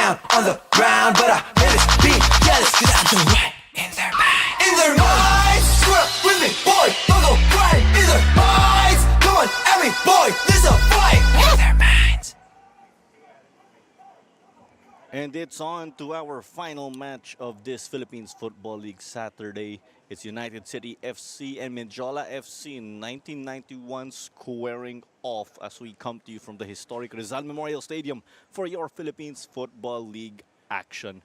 down on the ground, but I feel it's being jealous, cause I'm the right in their minds. In their minds, square up with me, boy, don't go crying. In their minds, come on, at me, boy, there's a fight. In their minds. And it's on to our final match of this Philippines Football League Saturday. It's United City FC and Mendiola FC in 1991 squaring off as we come to you from the historic Rizal Memorial Stadium for your Philippines Football League action.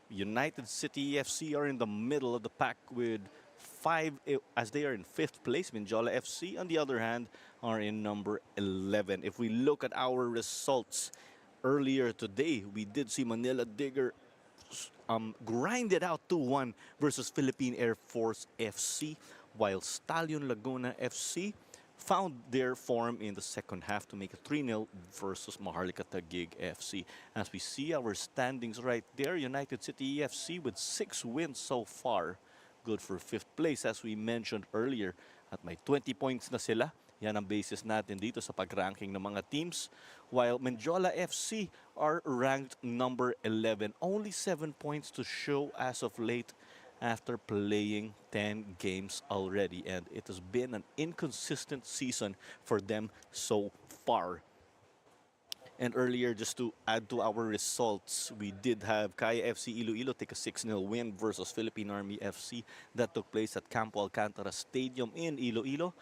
United City FC are in the middle of the pack with 5 as they are in 5th place. Mendiola FC, on the other hand, are in number 11. If we look at our results, earlier today, we did see Manila Digger grind it out 2-1 versus Philippine Air Force FC, while Stallion Laguna FC found their form in the second half to make a 3-0 versus Maharlika Taguig FC. As we see our standings right there, United City FC with 6 wins so far. Good for 5th place as we mentioned earlier. At may 20 points na sila. Yan ang basis natin dito sa pag-ranking ng mga teams. While Mendiola FC are ranked number 11. Only 7 points to show as of late after playing 10 games already. And it has been an inconsistent season for them so far. And earlier, just to add to our results, we did have Kaya FC Iloilo take a 6-0 win versus Philippine Army FC. That took place at Campo Alcantara Stadium in Iloilo.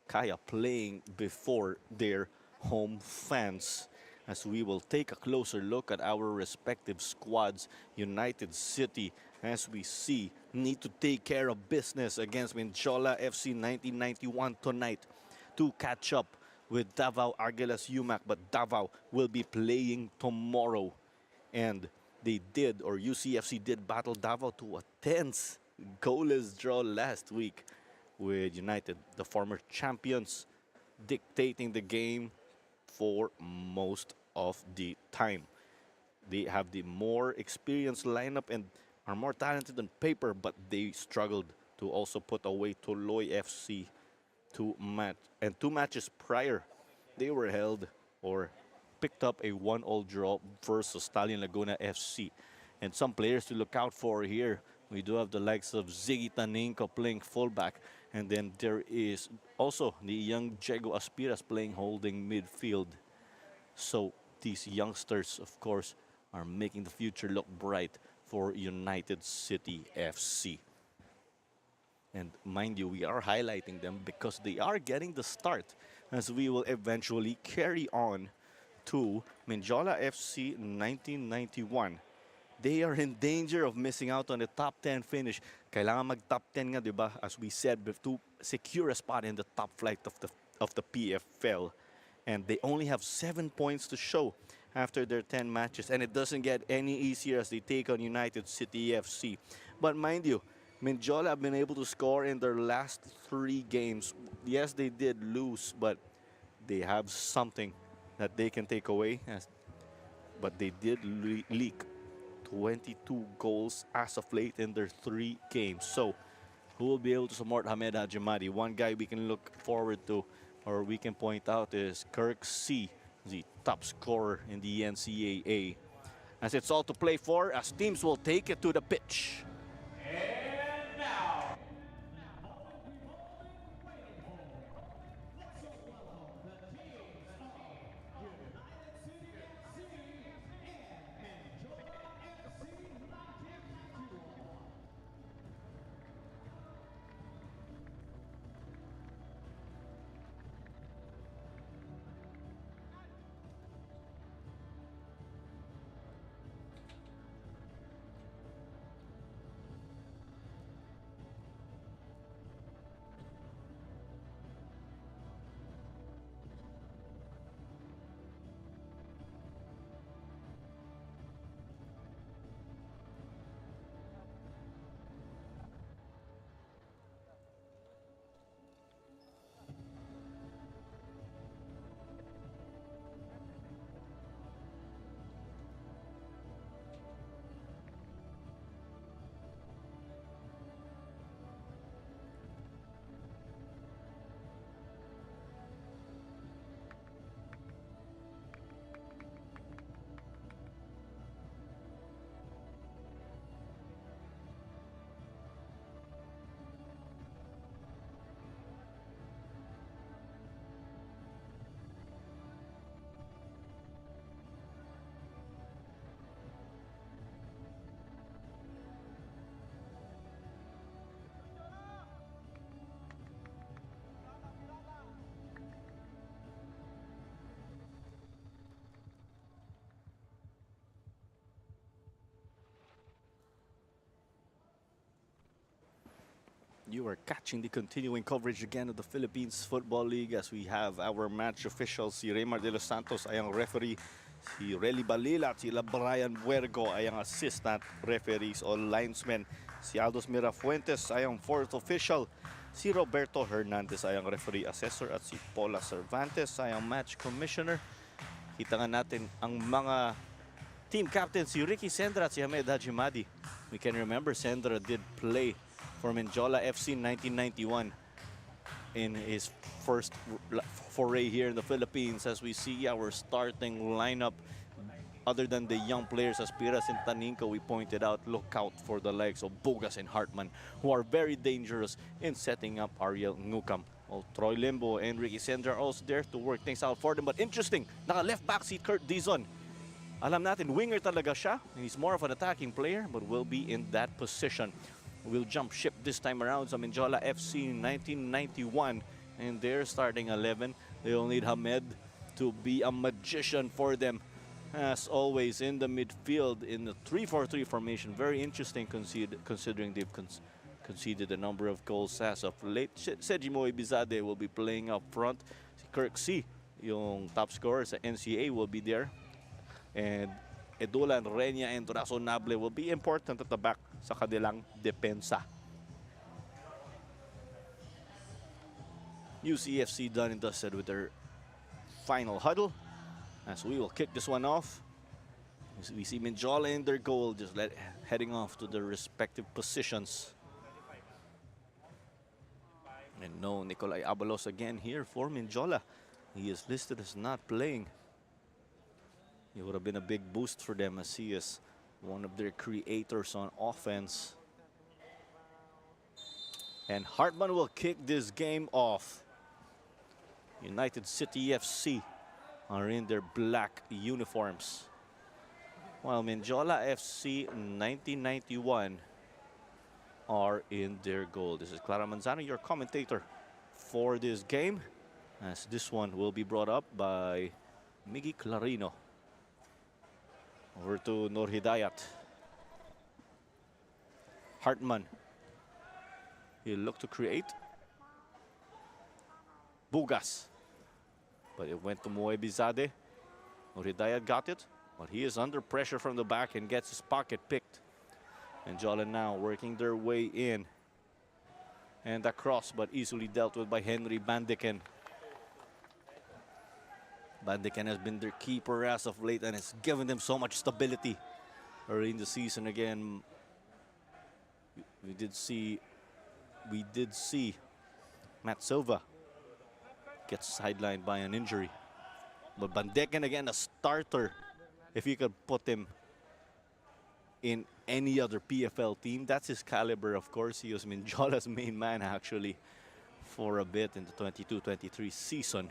Kaya playing before their home fans. As we will take a closer look at our respective squads, United City, as we see, need to take care of business against Mendiola FC 1991 tonight to catch up with Davao Argilas UMAC, but Davao will be playing tomorrow. And they did, or UCFC did battle Davao to a tense goalless draw last week with United, the former champions, dictating the game for most of the time. They have the more experienced lineup and are more talented on paper, but they struggled to also put away Tuloy FC two matches prior. They were held or picked up a 1-1 draw versus Stallion Laguna FC. And some players to look out for here. We do have the likes of Ziggy Taninko playing fullback. And then there is also the young Diego Aspiras playing holding midfield. So these youngsters, of course, are making the future look bright for United City FC. And mind you, we are highlighting them because they are getting the start as we will eventually carry on to Mendiola FC 1991. They are in danger of missing out on the top 10 finish. Kailangan mag-top 10 nga, di ba? As we said, to secure a spot in the top flight of the PFL. And they only have 7 points to show after their 10 matches. And it doesn't get any easier as they take on United City FC. But mind you, Mendiola have been able to score in their last 3 games. Yes, they did lose, but they have something that they can take away. But they did leak 22 goals as of late in their 3 games. So, who will be able to support Hamed Hajimadi? One guy we can look forward to, or we can point out, is Kirk C., the top scorer in the NCAA. As it's all to play for, as teams will take it to the pitch. You are catching the continuing coverage again of the Philippines Football League as we have our match officials. Si Raymar de los Santos ay ang referee. Si Relly Balila at sila Brian Buergo ay ang assistant referees o linesmen. Si Aldos Mirafuentes ay ang fourth official. Si Roberto Hernandez ay ang referee assessor at si Paula Cervantes ay ang match commissioner. Kita nga natin ang mga team captains, si Ricky Sendra at si Hamed Hajimadi. We can remember Sendra did play for Mendiola FC in 1991 in his first foray here in the Philippines. As we see our starting lineup, other than the young players as Piras and Taninco, we pointed out, look out for the likes of Bugas and Hartman, who are very dangerous in setting up Ariel Ngukam. Well, Troy Limbo and Ricky Sendra are also there to work things out for them. But interesting, naka-left back si Kurt Dizon. Alam natin, winger talaga siya. He's more of an attacking player, but will be in that position. We'll jump ship this time around sa Mendiola FC in 1991. And their starting 11, they'll need Hamed to be a magician for them. As always, in the midfield, in the 3-4-3 formation. Very interesting considering they've conceded a number of goals as of late. Sejimo Ibizade will be playing up front. Si Kirk C, yung top scorer sa NCA, will be there. And Edulan, Renya, and Razonable will be important at the back sa kanilang depensa. UCFC done and dusted with their final huddle. As we will kick this one off. We see Mendiola in their goal, just heading off to their respective positions. And no Nicolay Abalos again here for Mendiola. He is listed as not playing. It would have been a big boost for them as he is one of their creators on offense. And Hartman will kick this game off. United City FC are in their black uniforms, while Mendiola FC 1991 are in their goal. This is Clara Manzano, your commentator for this game, as this one will be brought up by Miggy Clarino. Over to Nur Hidayat. Hartman. He'll look to create. Bugas. But it went to Moebizade. Nur Hidayat got it, but he is under pressure from the back and gets his pocket picked. And Jola now working their way in. And a cross, but easily dealt with by Henry Bandeken. Bandeken has been their keeper as of late and has given them so much stability early in the season. Again, we did see Matt Silva get sidelined by an injury. But Bandeken again, a starter. If you could put him in any other PFL team, that's his caliber, of course. He was Mendiola's main man actually for a bit in the 22-23 season.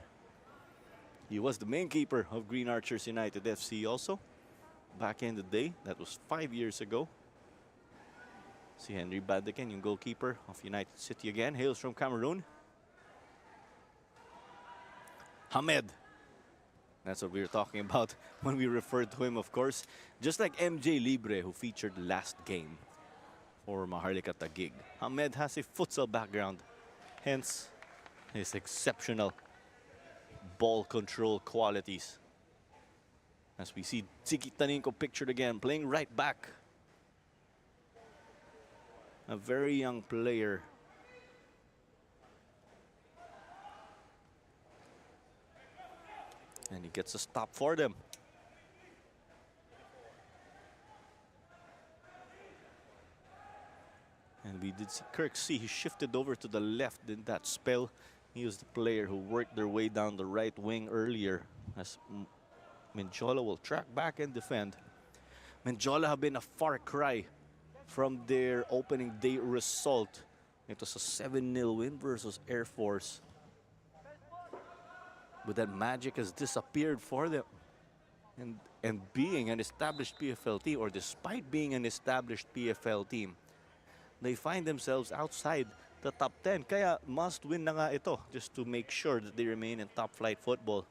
He was the main keeper of Green Archers United FC also back in the day. That was 5 years ago. See Henry Bandeken, yung goalkeeper of United City again, hails from Cameroon. Hamed. That's what we were talking about when we referred to him, of course. Just like MJ Libre, who featured last game for Maharlika Taguig. Hamed has a futsal background, hence his exceptional ball control qualities. As we see Ziki Taninco pictured again, playing right back. A very young player. And he gets a stop for them. And we did see Kirk C. He shifted over to the left in that spell. He was the player who worked their way down the right wing earlier, as Mendiola will track back and defend. Mendiola have been a far cry from their opening day result. It was a 7-0 win versus Air Force. But that magic has disappeared for them. And being an established PFL team, or despite being an established PFL team, they find themselves outside the top 10. Kaya must win na nga ito just to make sure that they remain in top flight football.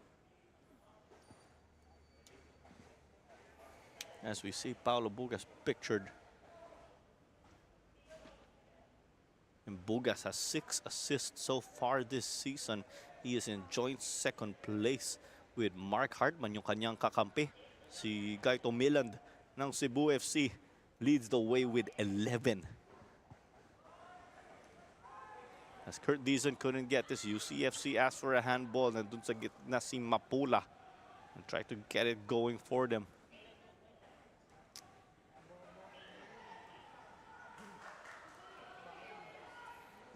As we see Paulo Bugas pictured. And Bugas has 6 assists so far this season. He is in joint second place with Mark Hartman, yung kanyang kakampi. Si Gaito Miland ng Cebu FC leads the way with 11. As Kurt Dizon couldn't get this, UCFC asked for a handball and dun sa gitna si Mapula and tried to get it going for them.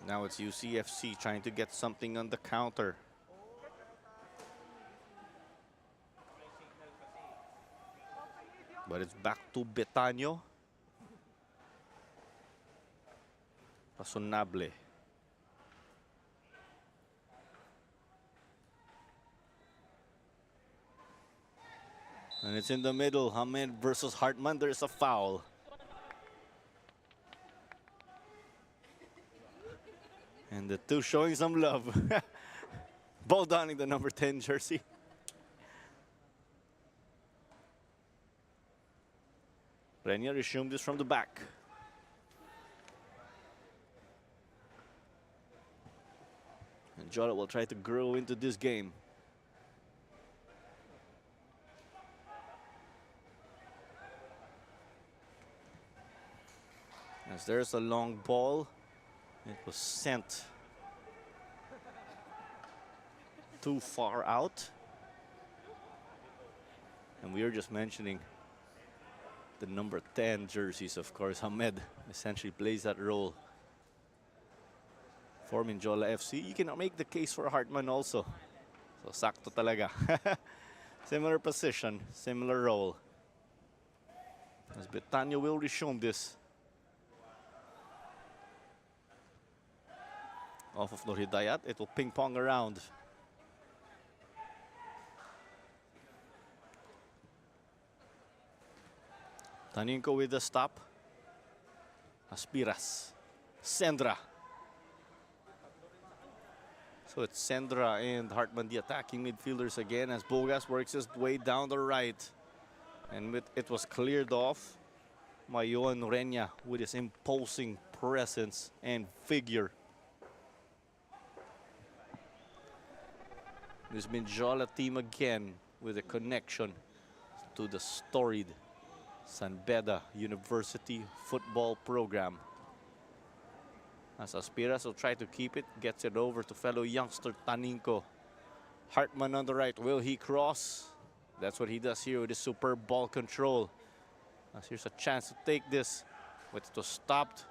Now it's UCFC trying to get something on the counter. But it's back to Betanyo. Razonable. And it's in the middle. Hamed versus Hartman. There's a foul. And the two showing some love. Ball donning the number 10 jersey. Renia resumed this from the back. And Mendiola will try to grow into this game. As there's a long ball, it was sent too far out. And we were just mentioning the number 10 jerseys, of course. Hamed essentially plays that role for Mendiola FC. You can make the case for Hartman also. So sakto talaga. Similar position, similar role. As Betanyo will resume this. Off of Nur Hidayat, it will ping pong around. Taninko with the stop. Aspiras. Sendra. So it's Sendra and Hartman, the attacking midfielders again, as Bogas works his way down the right. And it was cleared off. Mayon Renya with his imposing presence and figure. This Mendiola team again with a connection to the storied San Beda University football program. As Aspiras will try to keep it, gets it over to fellow youngster Taninko. Hartman on the right, will he cross? That's what he does here with his superb ball control. As here's a chance to take this, but it was stopped.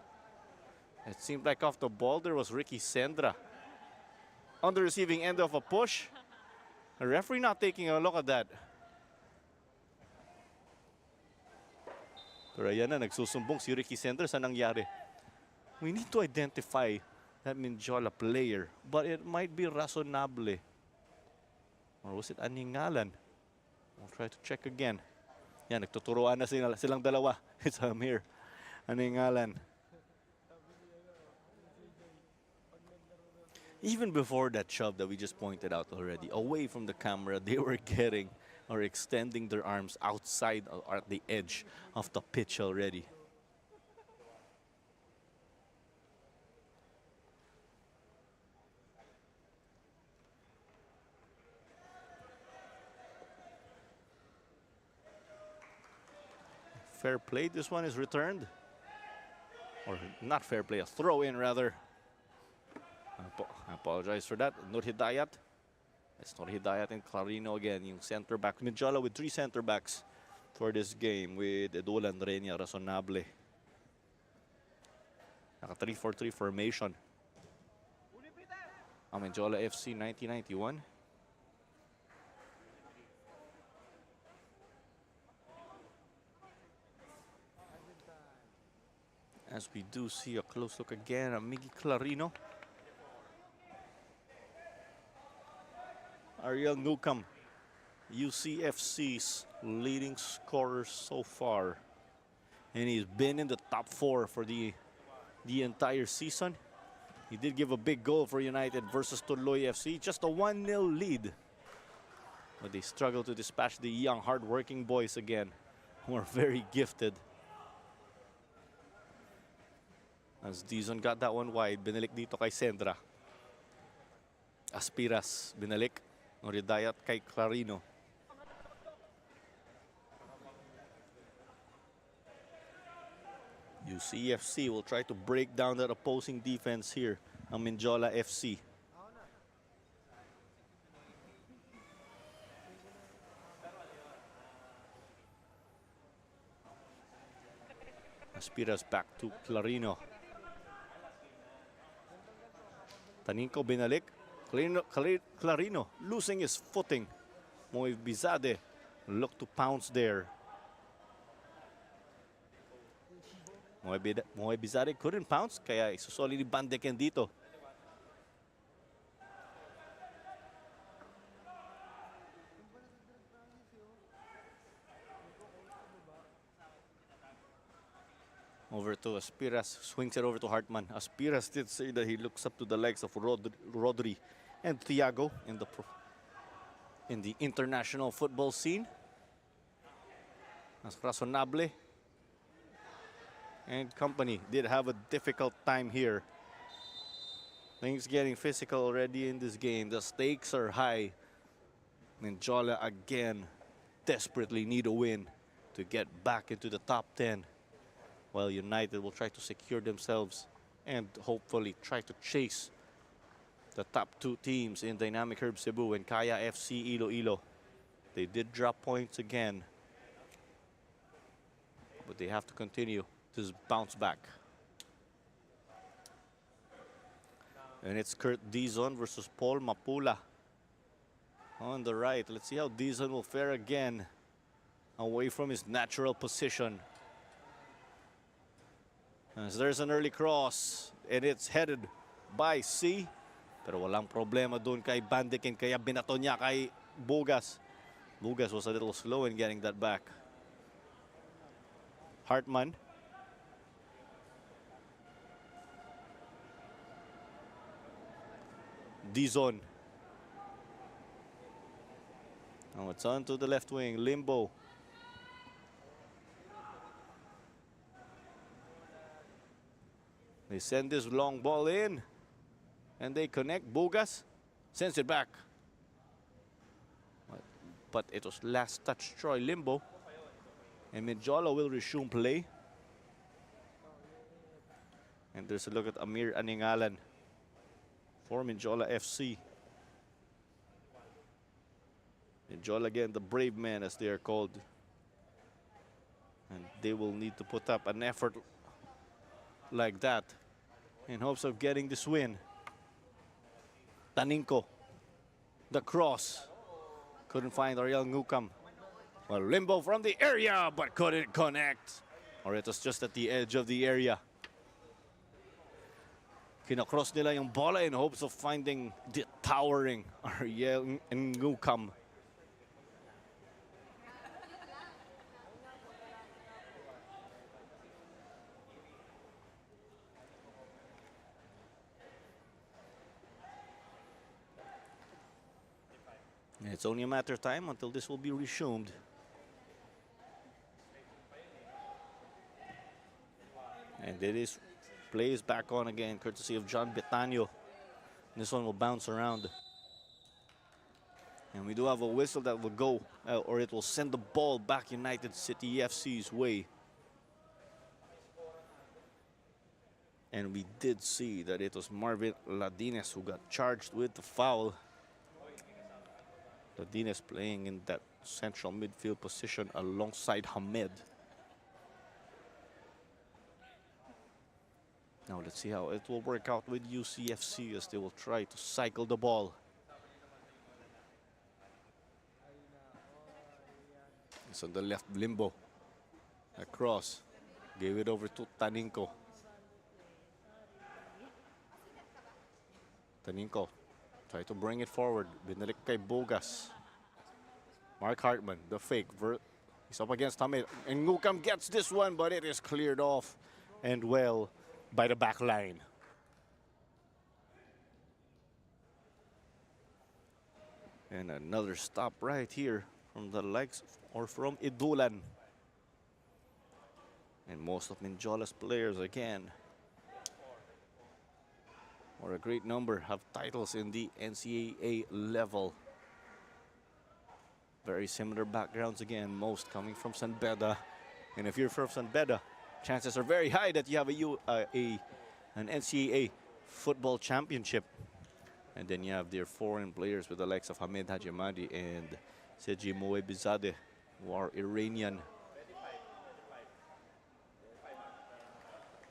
It seemed like off the ball there was Ricky Sendra on the receiving end of a push. The referee not taking a look at that. Pero ayan na, nagsusumbong si Ricky Sendra sa nangyari. We need to identify that Mendiola player, but it might be Razonable. Or was it Aningalan? We'll try to check again. Yan, nagtuturuan na silang dalawa. It's Amir Aningalan. Even before that shove that we just pointed out already, away from the camera, they were getting or extending their arms outside or at the edge of the pitch already. Fair play, this one is returned. Or not fair play, a throw in rather. I apologize for that. Nur Hidayat. It's Nur Hidayat and Clarino again, yung center back. Mendiola with 3 center backs for this game with Edulan, Renia, Razonable. Naka 3-4-3 formation. Mendiola FC 1991. As we do see a close look again at Miggy Clarino. Ariel Newcomb, UCFC's leading scorer so far. And he's been in the top 4 for the entire season. He did give a big goal for United versus Tuloy FC. Just a 1-0 lead. But they struggle to dispatch the young, hard-working boys again, who are very gifted. As Dizon got that one wide, binalik dito kay Sendra. Aspiras, binalik. Noridayat kay Clarino. UCFC will try to break down that opposing defense here. Ang Mendiola FC. Aspiras back to Clarino. Taninko binalik. Clarino losing his footing. Moy Bizade look to pounce there. Moy Bizade couldn't pounce, kaya isusoli ni Bandeken dito. Over to Aspiras, swings it over to Hartman. Aspiras did say that he looks up to the legs of Rodri and Thiago in the international football scene. As Razonable and company did have a difficult time here. Things getting physical already in this game. The stakes are high. Mendiola again desperately need a win to get back into the top 10. While United will try to secure themselves and hopefully try to chase the top 2 teams in Dynamic Herb Cebu and Kaya FC Iloilo. They did drop points again, but they have to continue to bounce back. And it's Kurt Dizon versus Paul Mapula on the right. Let's see how Dizon will fare again away from his natural position. As there's an early cross, and it's headed by C. Pero walang problema doon kay Bandeken, kaya binato niya kay Bugas. Bugas was a little slow in getting that back. Hartman. Dizon. Now it's on to the left wing, Limbo. They send this long ball in, and they connect. Bugas sends it back. But it was last touch Troy Limbo. And Mendiola will resume play. And there's a look at Amir Aningalan for Mendiola FC. Mendiola again, the brave men as they are called. And they will need to put up an effort like that in hopes of getting this win. Taninko, the cross, couldn't find Ariel Ngukam. Well, Limbo from the area, but couldn't connect. Or it was just at the edge of the area. Kinakross nila yung bola in hopes of finding the towering Ariel Ngukam. It's only a matter of time until this will be resumed. And it is plays back on again, courtesy of John Betano. This one will bounce around. And we do have a whistle that will go, or it will send the ball back United City FC's way. And we did see that it was Marvin Ladines who got charged with the foul. Ladines playing in that central midfield position alongside Hamed. Now let's see how it will work out with UCFC as they will try to cycle the ball. It's on the left, Limbo. Across. Gave it over to Taninko. Taninko. Try to bring it forward. Binalik kay Bugas. Mark Hartman, the fake. He's up against Hamed. And Ngukam gets this one, but it is cleared off. And well, by the back line. And another stop right here from the legs or from Idulan. And most of Mendiola's players again or a great number, have titles in the NCAA level. Very similar backgrounds again, most coming from San Beda. And if you're from San Beda, chances are very high that you have an NCAA football championship. And then you have their foreign players with the likes of Hamed Hajimadi and Seji Moebizadeh, who are Iranian.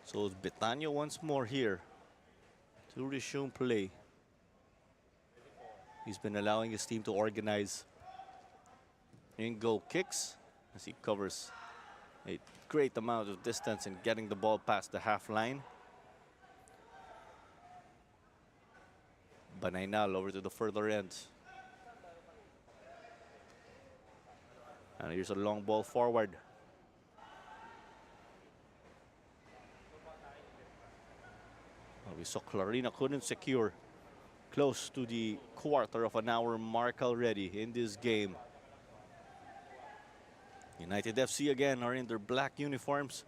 So it's Betania once more here to resume play. He's been allowing his team to organize in-goal kicks as he covers a great amount of distance and getting the ball past the half line. Banaynal over to the further end. And here's a long ball forward. Well, we saw Clarina couldn't secure close to the quarter of an hour mark already in this game. United FC again are in their black uniforms.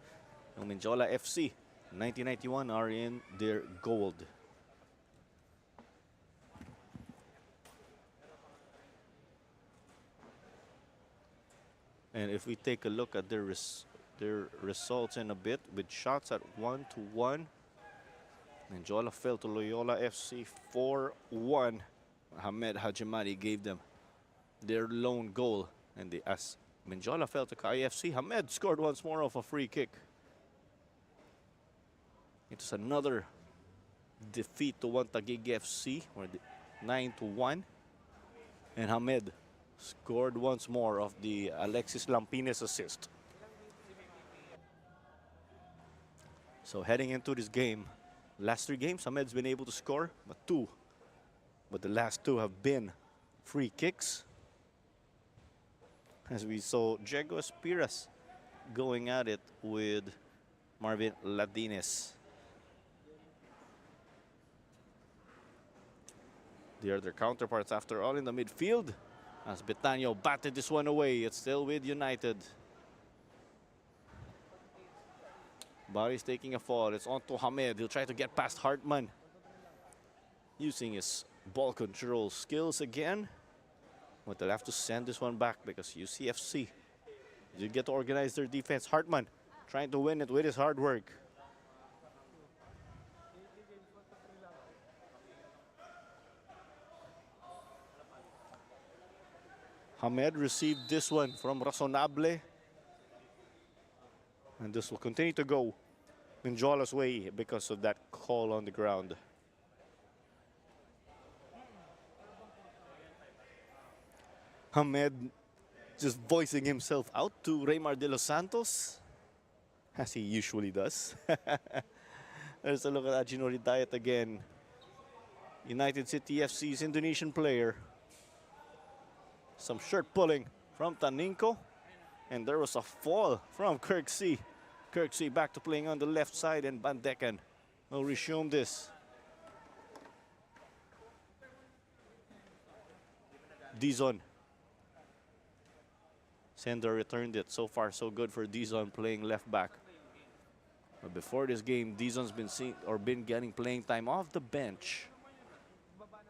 And Mendiola FC 1991 are in their gold. And if we take a look at their results in a bit, with shots at 1-1, Mendiola fell to Loyola FC 4-1. Hamed Hajimadi gave them their lone goal, and as Mendiola fell to KIFC, Hamed scored once more off a free kick. It was another defeat to Taguig FC, or 9-1, and Hamed scored once more of the Alexis Lampines assist. So heading into this game, last 3 games, Hamed's been able to score but the last 2 have been free kicks. As we saw Diego Espiras going at it with Marvin Ladines. They are their counterparts after all in the midfield. As Betania batted this one away, it's still with United. Barry's taking a fall. It's on to Hamed. He'll try to get past Hartman, using his ball control skills again. But they'll have to send this one back because UCFC did get to organize their defense. Hartman trying to win it with his hard work. Hamed received this one from Razonable. And this will continue to go Mendiola's way because of that call on the ground. Hamed just voicing himself out to Raymar de los Santos, as he usually does. There's a look at Ajinori Diet again. United City FC's Indonesian player. Some shirt pulling from Taninko. And there was a fall from Kirksey. Kirksey back to playing on the left side, and Van Decken will resume this. Dizon. Sender returned it. So far, so good for Dizon playing left back. But before this game, Dizon's been getting playing time off the bench.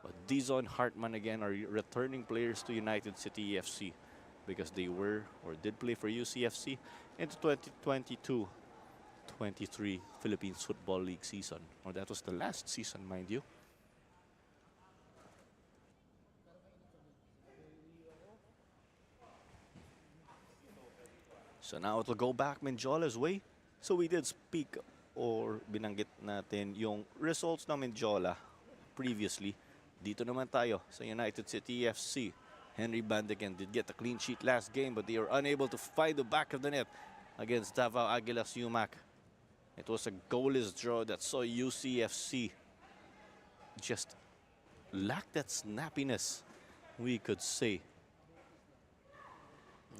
But Dizon, Hartman again are returning players to United City FC because they were or did play for UCFC in the 2022-23 Philippines Football League season. Or that was the last season, mind you. So now it will go back Mendiola's way. So we did speak or binanggit natin yung results ng Mendiola previously. Dito naman tayo sa United City FC. Henry Bandeken did get a clean sheet last game, but they were unable to find the back of the net against Davao Aguilas UMAC. It was a goalless draw that saw UCFC just lack that snappiness, we could say.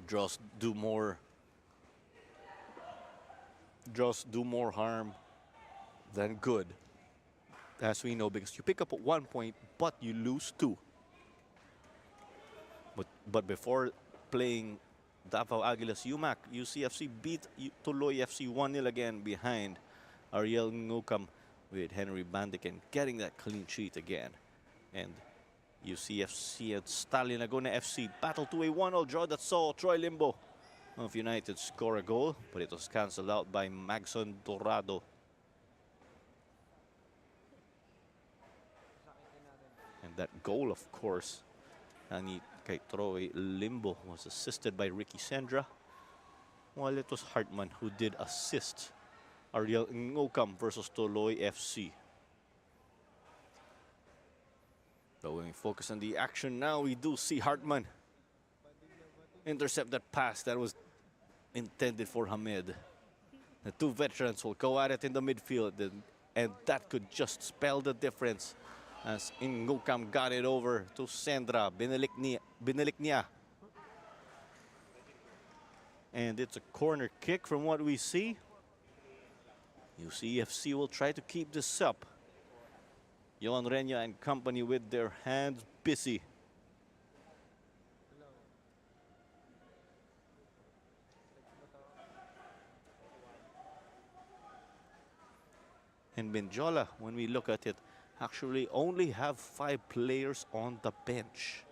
Draws do more harm than good, as we know, because you pick up 1 point, but you lose 2. But before playing Davao Aguilas UMAC, UCFC beat Tuloy FC 1-0 again behind Ariel Ngukam with Henry Bandican getting that clean sheet again. And UCFC and Stalin Laguna FC battle to a 1-0 draw that saw Troy Limbo of United score a goal, but it was cancelled out by Magson Dorado. And that goal, of course, kay Troy Limbo was assisted by Ricky Sendra, while it was Hartman who did assist Ariel Ngokam versus Toloy FC. But when we focus on the action now, we do see Hartman intercept that pass that was intended for Hamid. The two veterans will go at it in the midfield, and that could just spell the difference as Ngokam got it over to Sendra. Binalik niya. And it's a corner kick from what we see. UCFC will try to keep this up. Yon Renya and company with their hands busy. And Mendiola, when we look at it, actually only have 5 players on the bench.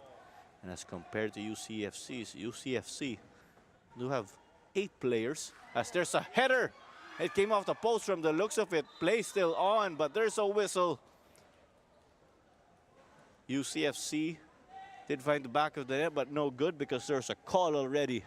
And as compared to UCFC do have 8 players, as there's a header. It came off the post from the looks of it. Play still on, but there's a whistle. UCFC did find the back of the net, but no good because there's a call already.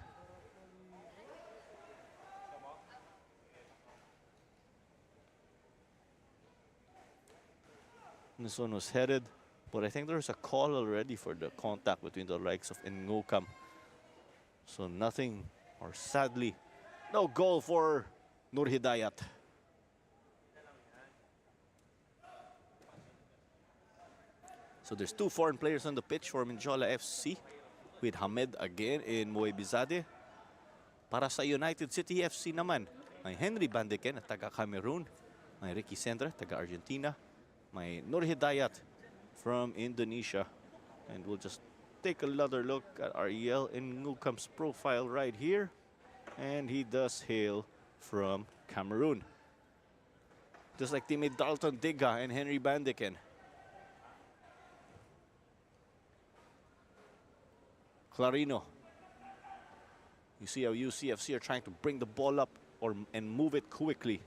This one was headed, but I think there's a call already for the contact between the likes of Ngokam. So nothing, or sadly, no goal for Nur Hidayat. So there's 2 foreign players on the pitch for Mendiola FC, with Hamed again in Moebizade. Para sa United City FC naman, may Henry Bandiken at taga-Cameroon, may Ricky Sendra, taga-Argentina, may Nur Hidayat from Indonesia. And we'll just take another look at Ariel Ngukam's profile right here. And he does hail from Cameroon, just like teammate Dalton Digga and Henry Bandiken. Clarino. You see how UCFC are trying to bring the ball up and move it quickly.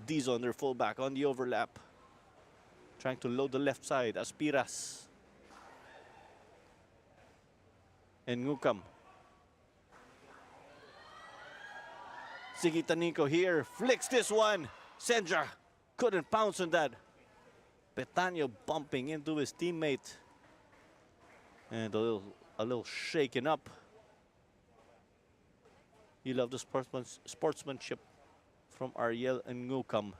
Dizon, their fullback, on the overlap, trying to load the left side. Aspiras and Ngukam. Sigi Tanico here, flicks this one. Sendra couldn't pounce on that. Betano bumping into his teammate. And a little shaken up. You love the sportsmanship from Ariel and Ngukam.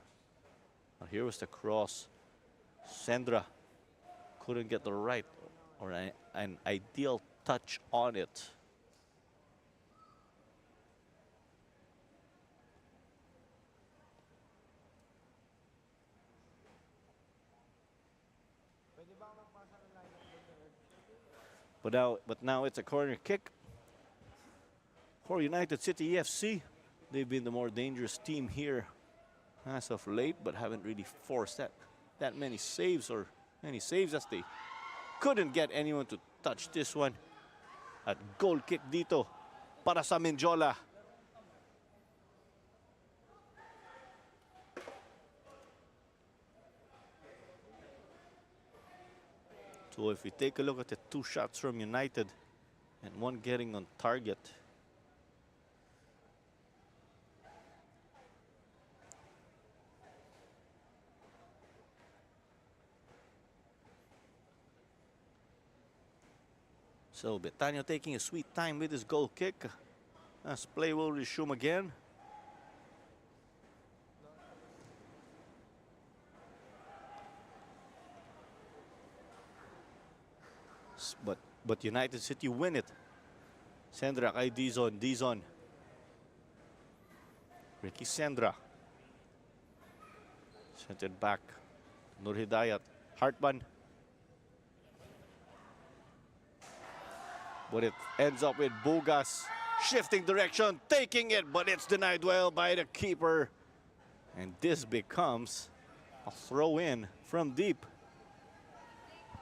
Here was the cross. Sendra couldn't get the right or an ideal touch on it. But now it's a corner kick for United City FC. They've been the more dangerous team here as of late, but haven't really forced that many saves, or many saves, as they couldn't get anyone to touch this one. At goal kick dito para sa Mendiola. So if we take a look at the 2 shots from United and one getting on target. So Betano taking a sweet time with his goal kick as play will resume again. But United City win it. Sendra kay Dizon. Ricky Sendra. Sent it back. Nur Hidayat. Hartman. But it ends up with Bugas shifting direction, taking it, but it's denied well by the keeper. And this becomes A throw in from deep.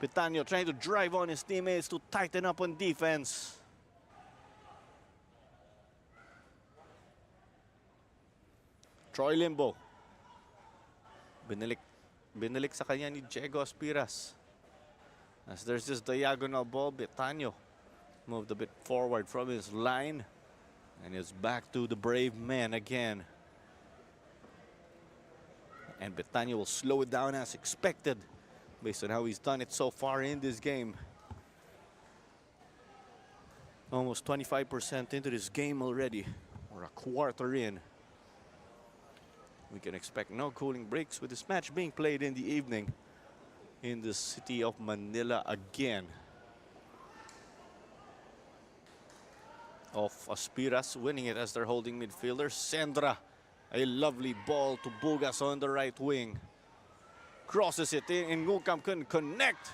Betanyo trying to drive on his teammates to tighten up on defense. Troy Limbo. Binalik sa kanya ni Diego Aspiras. As there's this diagonal ball, Betanyo moved a bit forward from his line. And it's back to the brave man again. And Betanyo will slow it down as expected based on how he's done it so far in this game. Almost 25% into this game already, or a quarter in. We can expect no cooling breaks with this match being played in the evening in the city of Manila again. Of Aspiras winning it as they're holding midfielder. Sendra, a lovely ball to Bugas on the right wing. Crosses it in and Ngukam couldn't connect.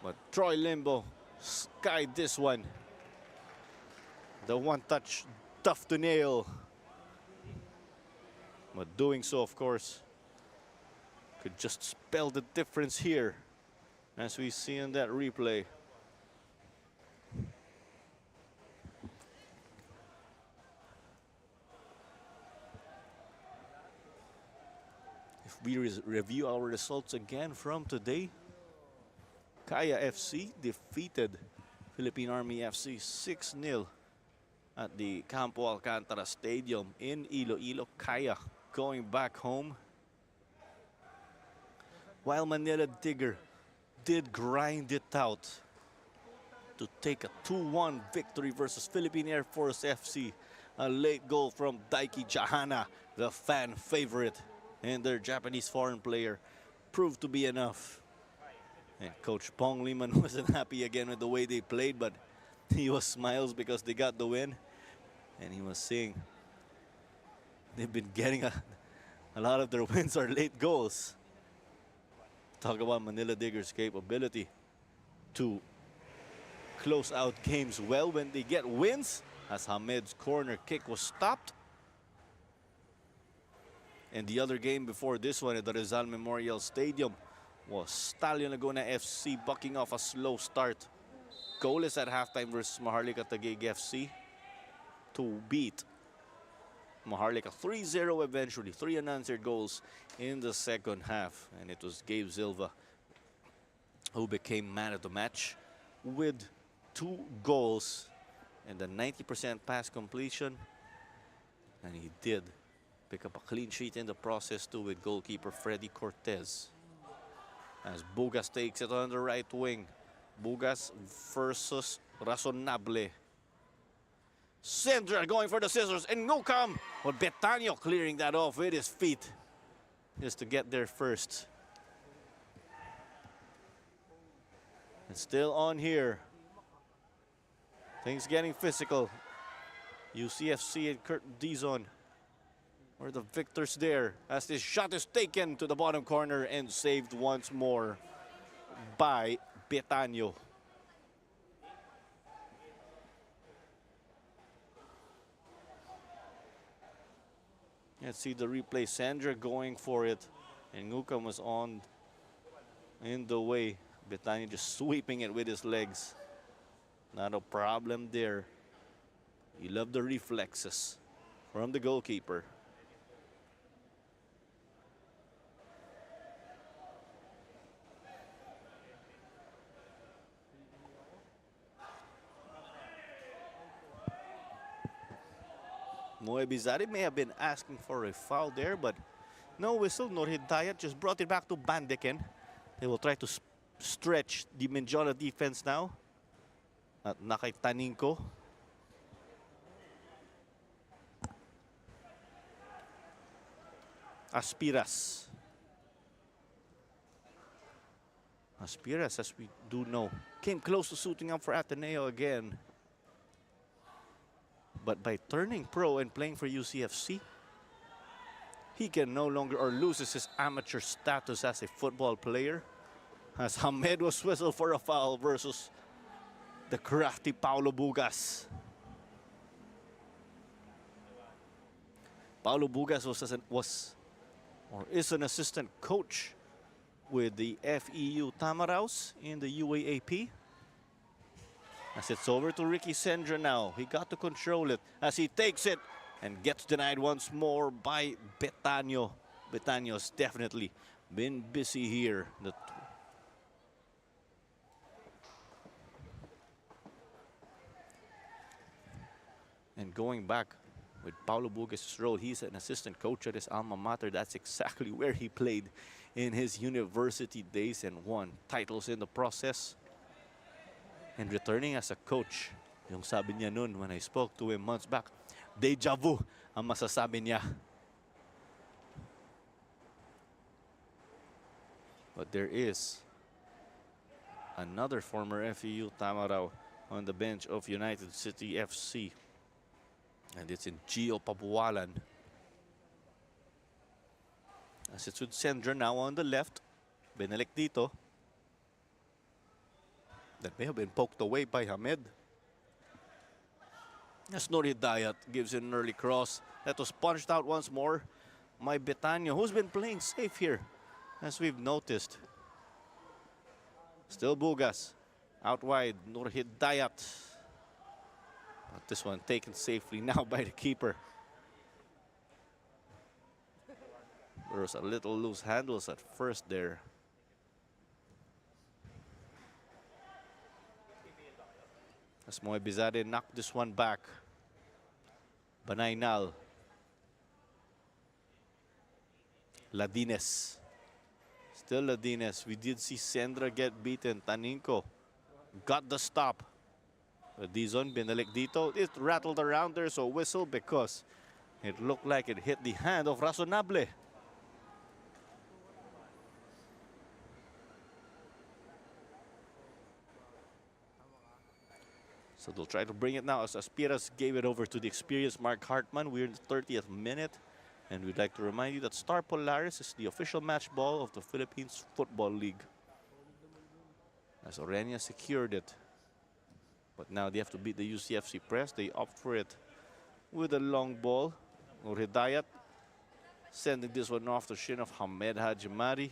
But Troy Limbo skied this one. The one touch tough to nail. But doing so, of course, could just spell the difference here, as we see in that replay. If we review our results again from today, Kaya FC defeated Philippine Army FC 6-0 at the Campo Alcantara Stadium in Iloilo. Kaya going back home, while Manila Digger did grind it out to take a 2-1 victory versus Philippine Air Force FC. A late goal from Daiki Jahana, the fan favorite, and their Japanese foreign player proved to be enough. And Coach Pong Liman wasn't happy again with the way they played, but he was smiles because they got the win. And he was saying they've been getting a lot of their wins are late goals. Talk about Manila Diggers' capability to close out games well when they get wins, as Hamed's corner kick was stopped. And the other game before this one at the Rizal Memorial Stadium was Stallion Laguna FC bucking off a slow start. Goalless at halftime versus Maharlika Taguig FC to beat Maharlika 3-0 eventually. 3 unanswered goals in the second half. And it was Gabe Silva who became man of the match with 2 goals and a 90% pass completion. And he did pick up a clean sheet in the process too with goalkeeper Freddy Cortez. As Bugas takes it on the right wing. Bugas versus Razonable. Sendra going for the scissors and Ngukam. But Betanyo clearing that off with his feet just to get there first. And still on here. Things getting physical. UCFC and Kurt Dizon are the victors there as this shot is taken to the bottom corner and saved once more by Betanyo. Let's see the replay. Sandra going for it, and Ngukam was in the way. Betanyo just sweeping it with his legs. Not a problem there. You love the reflexes from the goalkeeper. Moe Bizarre may have been asking for a foul there, but no whistle, nor Hidayat just brought it back to Bandeken. They will try to stretch the Mendiola defense now at Nakay Taninko. Aspiras. Aspiras, as we do know, came close to suiting up for Ateneo again. But by turning pro and playing for UCFC, he can no longer or loses his amateur status as a football player. As Hamed was whistled for a foul versus the crafty Paulo Bugas. Paulo Bugas was or is an assistant coach with the FEU Tamaraws in the UAAP. As it's over to Ricky Sendra now. He got to control it as he takes it and gets denied once more by Betanyo. Betanyo's definitely been busy here. And going back with Paulo Bugas' role, he's an assistant coach at his alma mater. That's exactly where he played in his university days and won titles in the process. And returning as a coach, yung sabi niya nun when I spoke to him months back, deja vu ang masasabi niya. But there is another former FEU Tamaraw on the bench of United City FC. And it's in Gio Pabualan. As it's with Sendra now on the left. Benelec dito. That may have been poked away by Hamed. As Nur Hidayat gives it an early cross. That was punched out once more by Betanyo, who's been playing safe here, as we've noticed. Still Bugas. Out wide, Nur Hidayat. But this one taken safely now by the keeper. There was a little loose handles at first there. As Moy Bizade knocked this one back. Banaynal. Ladines. Still Ladines. We did see Sendra get beaten. Taninko got the stop. But Dizon, Benelec dito. It rattled around there, so whistle because it looked like it hit the hand of Razonable. So they'll try to bring it now as Aspiras gave it over to the experienced Mark Hartman. We're in the 30th minute. And we'd like to remind you that Star Polaris is the official match ball of the Philippines Football League. As Orenia secured it. But now they have to beat the UCFC press. They opt for it with a long ball. Nur Hidayat sending this one off the shin of Hamed Hajimari.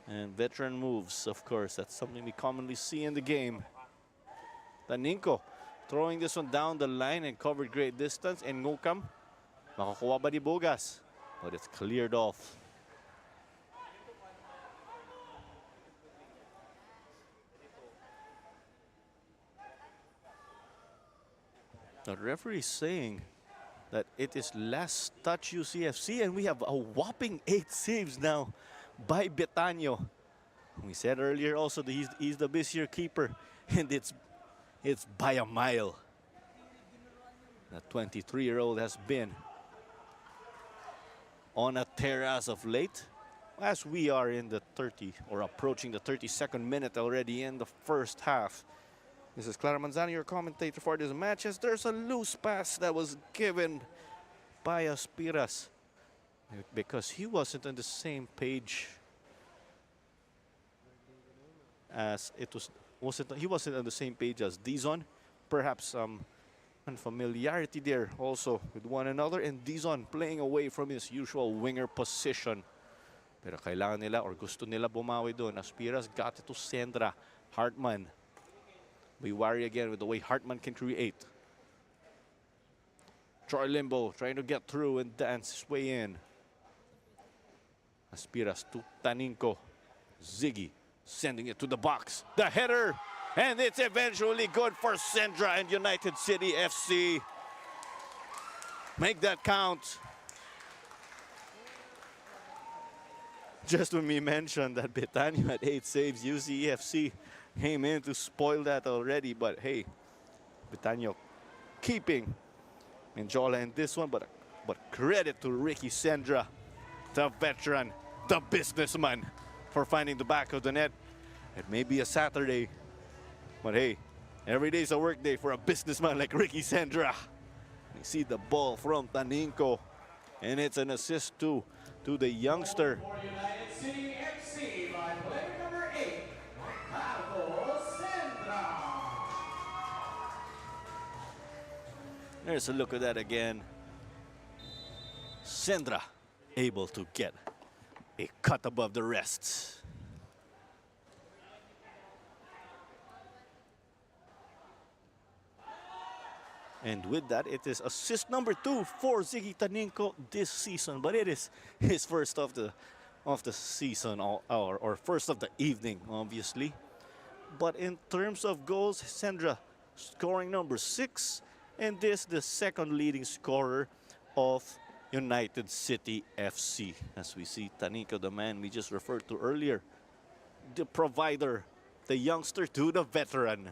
And veteran moves, of course. That's something we commonly see in the game. Taninko throwing this one down the line and covered great distance. And Ngukam, makakuha ba ni Bugas? But it's cleared off. The referee is saying that it is last touch UCFC, and we have a whopping 8 saves now by Betanyo. We said earlier also that he's the busier keeper, and it's by a mile. The 23-year-old has been on a tear as of late, as we are in the 30 or approaching the 32nd minute already in the first half. This is Clara Manzano, your commentator for this match, as there's a loose pass that was given by Aspiras because he wasn't on the same page as he wasn't on the same page as Dizon. Perhaps some unfamiliarity there also with one another, and Dizon playing away from his usual winger position. Pero kailangan nila or gusto nila bumawi doon. Aspiras got it to Sendra. Hartman. We worry again with the way Hartman can create. Troy Limbo trying to get through and dance his way in. Aspiras to Taninko. Ziggy sending it to the box. The header, and it's eventually good for Sendra and United City FC. Make that count. Just when we mentioned that Betanyo had 8 saves, UCFC came in to spoil that already. But hey, Betanyo keeping Mendiola in this one. But credit to Ricky Sendra, the veteran, the businessman, for finding the back of the net. It may be a Saturday, but hey, every day is a work day for a businessman like Ricky Sendra. You see the ball from Taninko, and it's an assist to the youngster. United City FC by player number 8, Sendra. There's a look at that again. Sendra able to get a cut above the rest. And with that, it is assist number 2 for Ziggy Taninco this season. But it is his first of the season, or first of the evening, obviously. But in terms of goals, Sandra scoring number 6. And this the second leading scorer of United City FC. As we see Taninco, the man we just referred to earlier, the provider, the youngster to the veteran.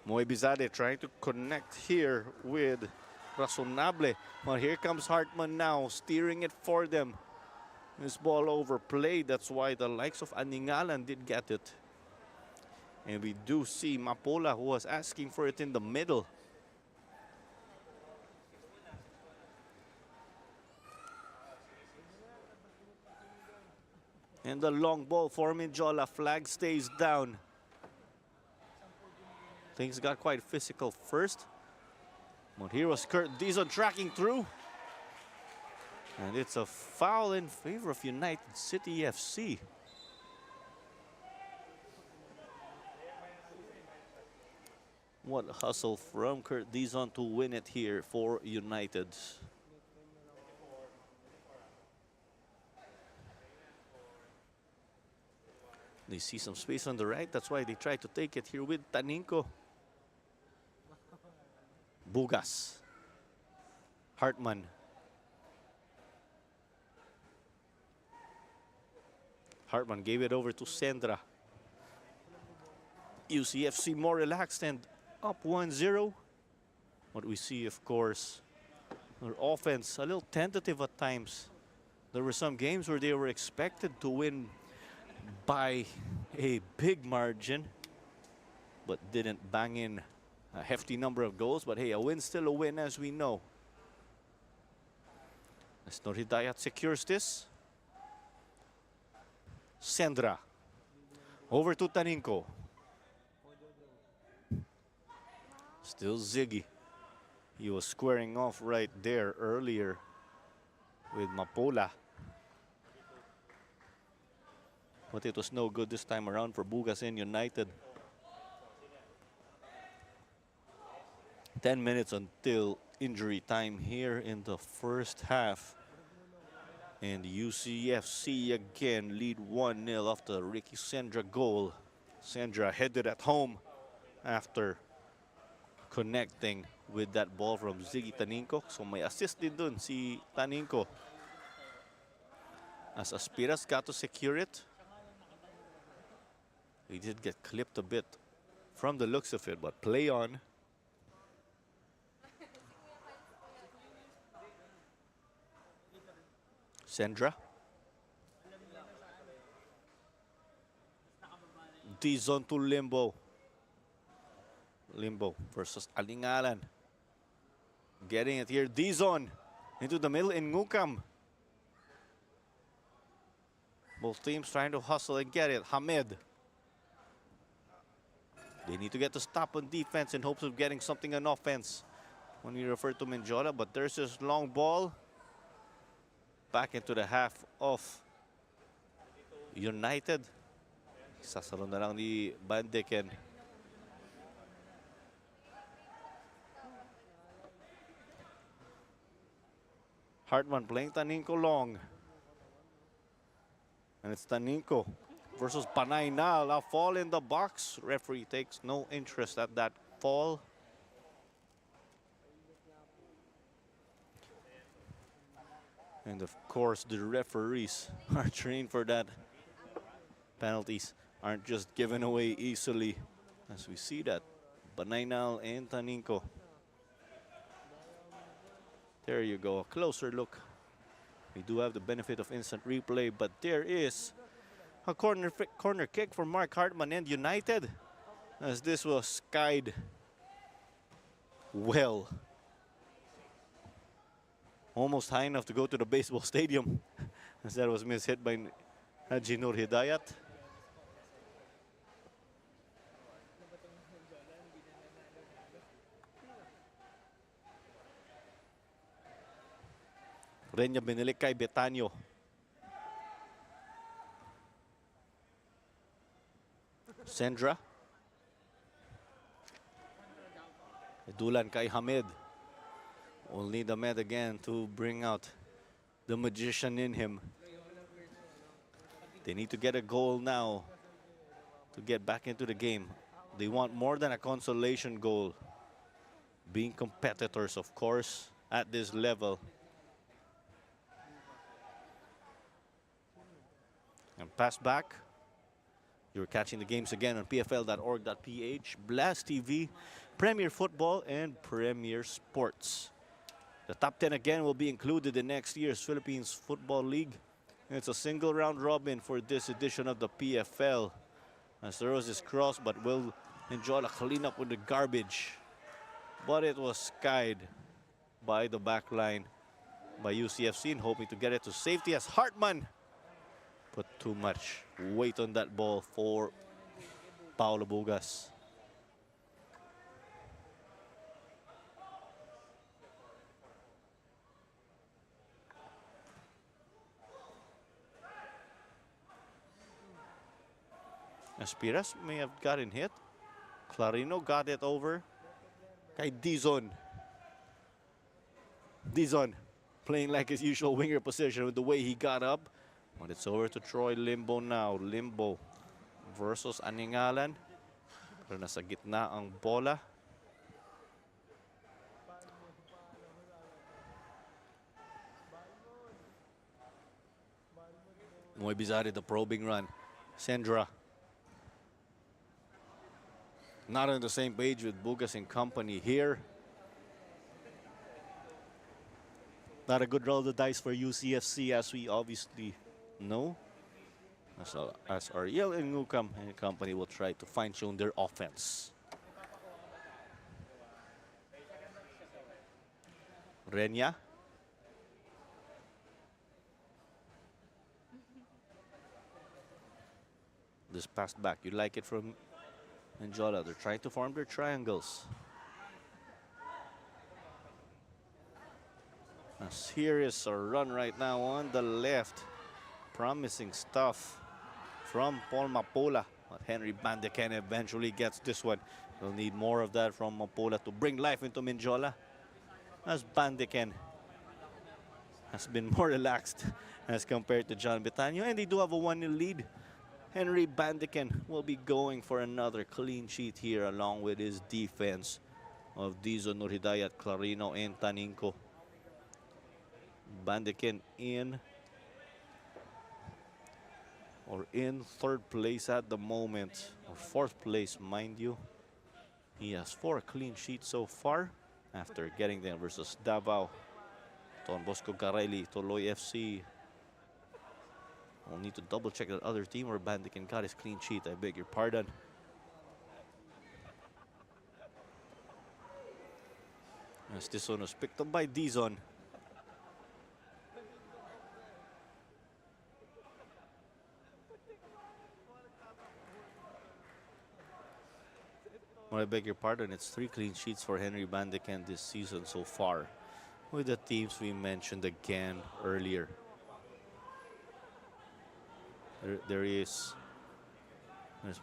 Moy Bizade trying to connect here with Razonable. Well, here comes Hartman now, steering it for them. This ball overplayed. That's why the likes of Aningalan did get it. And we do see Mapola, who was asking for it in the middle. And the long ball for Mendiola. Flag stays down. Things got quite physical first. But here was Kurt Dizon tracking through. And it's a foul in favor of United City FC. What a hustle from Kurt Dizon to win it here for United. They see some space on the right. That's why they try to take it here with Taninco. Bugas. Hartman. Hartman gave it over to Sandra. UCFC more relaxed and up 1-0. What we see, of course, their offense a little tentative at times. There were some games where they were expected to win by a big margin, but didn't bang in a hefty number of goals. But hey, a win's still a win, as we know. As Nur Hidayat secures this. Sandra. Over to Taninco. Still Ziggy. He was squaring off right there earlier with Mapola. But it was no good this time around for Bugas and United. 10 minutes until injury time here in the first half. And UCFC again lead 1-0 after Ricky Sandra goal. Sandra headed at home after connecting with that ball from Ziggy Taninco. So may assist din dun si Taninco. As Aspiras got to secure it. He did get clipped a bit from the looks of it, but play on. Sandra. Dizon to Limbo. Limbo versus Alingalan. Getting it here. Dizon into the middle in Ngukam. Both teams trying to hustle and get it. Hamed. They need to get the stop on defense in hopes of getting something on offense. When we refer to Mendiola, but there's this long ball. Back into the half of United. Sasalo na lang ni Bandeken. Hartman playing Taninco long. And it's Taninco versus Panay Nal. A fall in the box. Referee takes no interest at that fall. And of course, the referees are trained for that. Penalties aren't just given away easily, as we see that. Banaynal and Taninco. There you go, a closer look. We do have the benefit of instant replay, but there is a corner kick for Mark Hartman and United, as this was skied well. Almost high enough to go to the baseball stadium, as that was mishit by Haji Nur Hidayat. Renya binilik kay Betanyo. Sendra. Dulan kay Hamid. We'll need Ahmed again to bring out the magician in him. They need to get a goal now to get back into the game. They want more than a consolation goal. Being competitors, of course, at this level. And pass back. You're catching the games again on pfl.org.ph, Blast TV, Premier Football, and Premier Sports. The top 10 again will be included in next year's Philippines Football League. It's a single round robin for this edition of the PFL. As there was this cross, but will Mendiola clean up with the garbage. But it was skied by the back line by UCFC, and hoping to get it to safety as Hartman put too much weight on that ball for Paulo Bugas. Espiras may have gotten hit. Clarino got it over. Kay Dizon. Dizon playing like his usual winger position with the way he got up. But it's over to Troy Limbo now. Limbo versus Aningalan. Pero nasa gitna ang bola. Muy Bizarre, the probing run. Sendra. Not on the same page with Bugas and company here. Not a good roll of the dice for UCFC, as we obviously know. As Ariel and Ngukam and company will try to fine-tune their offense. Renya. This pass back, you like it from Mendiola. They're trying to form their triangles. As here is a run right now on the left. Promising stuff from Paul Mapola. But Henry Bandeken eventually gets this one. We'll need more of that from Mapola to bring life into Mendiola. As Bandeken has been more relaxed as compared to John Betanyo. And they do have a 1-0 lead. Henry Bandeken will be going for another clean sheet here along with his defense of Dizon, Nurhidayat, Clarino, and Taninco. Bandeken in third place at the moment, or fourth place, mind you. He has 4 clean sheets so far after getting them versus Davao, Don Bosco Garelli, Toloy FC. I'll need to double check that other team where Bandeken got his clean sheet. I beg your pardon. As this one was picked up by Dizon. Well, I beg your pardon, it's 3 clean sheets for Henry Bandeken this season so far, with the teams we mentioned again earlier. There's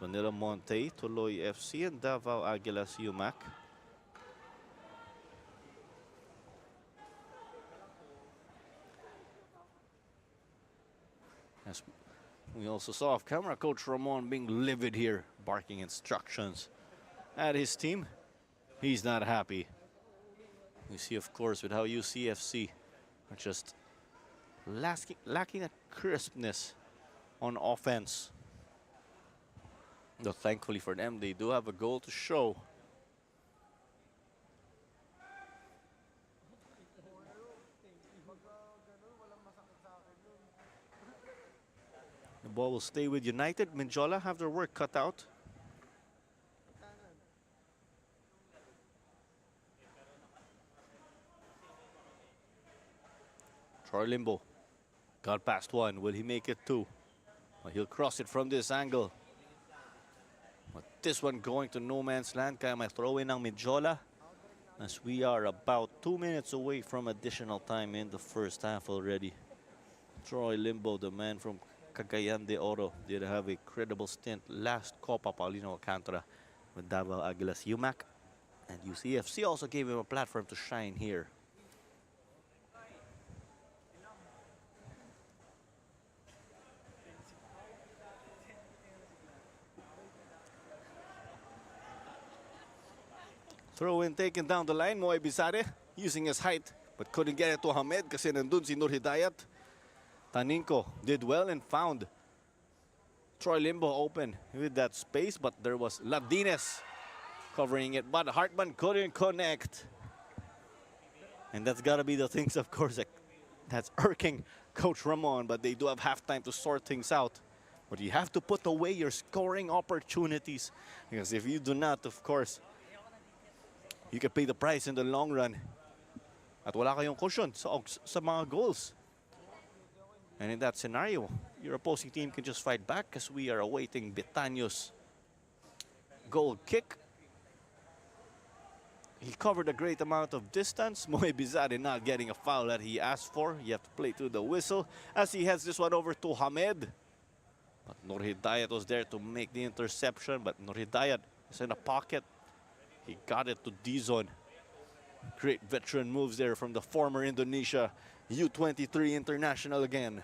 Manila Monte, Toloy FC, and Davao Aguilas UMAC. As we also saw off camera, Coach Ramon being livid here, barking instructions at his team. He's not happy. You see, of course, with how UCFC are just lacking a crispness on offense. Though thankfully for them, they do have a goal to show. The ball will stay with United. Mendiola have their work cut out. Troy Limbo got past 1. Will he make it 2? Well, he'll cross it from this angle. But this one going to no man's land. Kaya may throw in ang Mendiola. as we are about 2 minutes away from additional time in the first half already. Troy Limbo, the man from Cagayan de Oro, did have a credible stint last Copa Paulino Alcantara with Davao Aguilas UMAC. And UCFC also gave him a platform to shine here. Throw in taken down the line, Moe Bizarre using his height but couldn't get it to Hamed kasi nandun si Nur Hidayat. Taninko did well and found Troy Limbo open with that space, but there was Ladines covering it, but Hartman couldn't connect. And that's got to be the things, of course, that's irking Coach Ramon, but they do have halftime to sort things out. But you have to put away your scoring opportunities, because if you do not, of course, you can pay the price in the long run. At wala kayong cushion sa mga goals. And in that scenario, your opposing team can just fight back as we are awaiting Betanyo's goal kick. He covered a great amount of distance. Moe Bizarre not getting a foul that he asked for. You have to play through the whistle as he heads this one over to Hamed. But Nur Hidayat was there to make the interception, but Nur Hidayat is in a pocket. He got it to Dizon. Great veteran moves there from the former Indonesia U23 international again.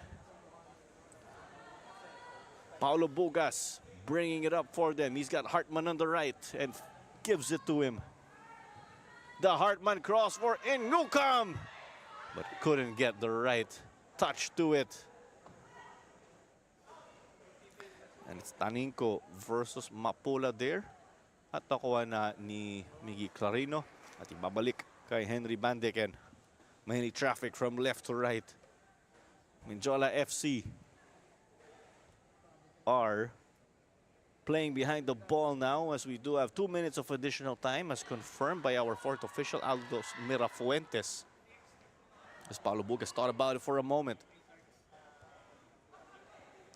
Paulo Bugas bringing it up for them. He's got Hartman on the right and gives it to him. The Hartman cross for Inukam, but couldn't get the right touch to it. And it's Taninko versus Mapula there. At nakuha na ni Miggy Clarino at ibabalik kay Henry Bandeken. Mainly traffic from left to right. Mendiola FC are playing behind the ball now as we do have 2 minutes of additional time as confirmed by our fourth official, Aldos Mirafuentes. As Paulo Bugas thought about it for a moment.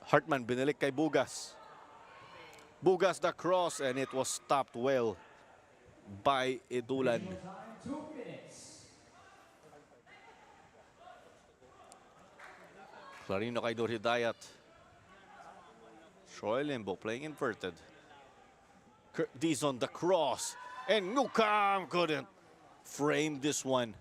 Hartman binalik kay Bugas. Bugas the cross, and it was stopped well by Edulan. Clarino kay Nur Hidayat. Troy Limbo playing inverted. Dizon the cross, and Nukam couldn't frame this one.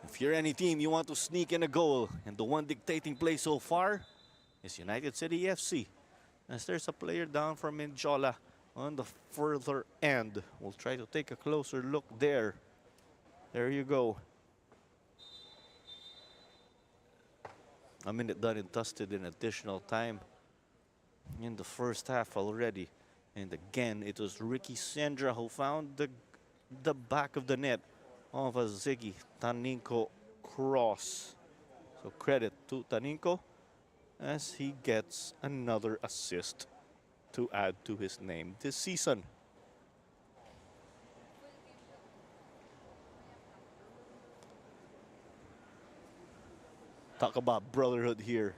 If you're any team, you want to sneak in a goal, and the one dictating play so far is United City FC. As there's a player down from Mendiola on the further end. We'll try to take a closer look there. There you go. A minute done and dusted in additional time in the first half already. And again, it was Ricky Sendra who found the back of the net of a Ziggy Taninko cross. So credit to Taninko as he gets another assist to add to his name this season. Talk about brotherhood here.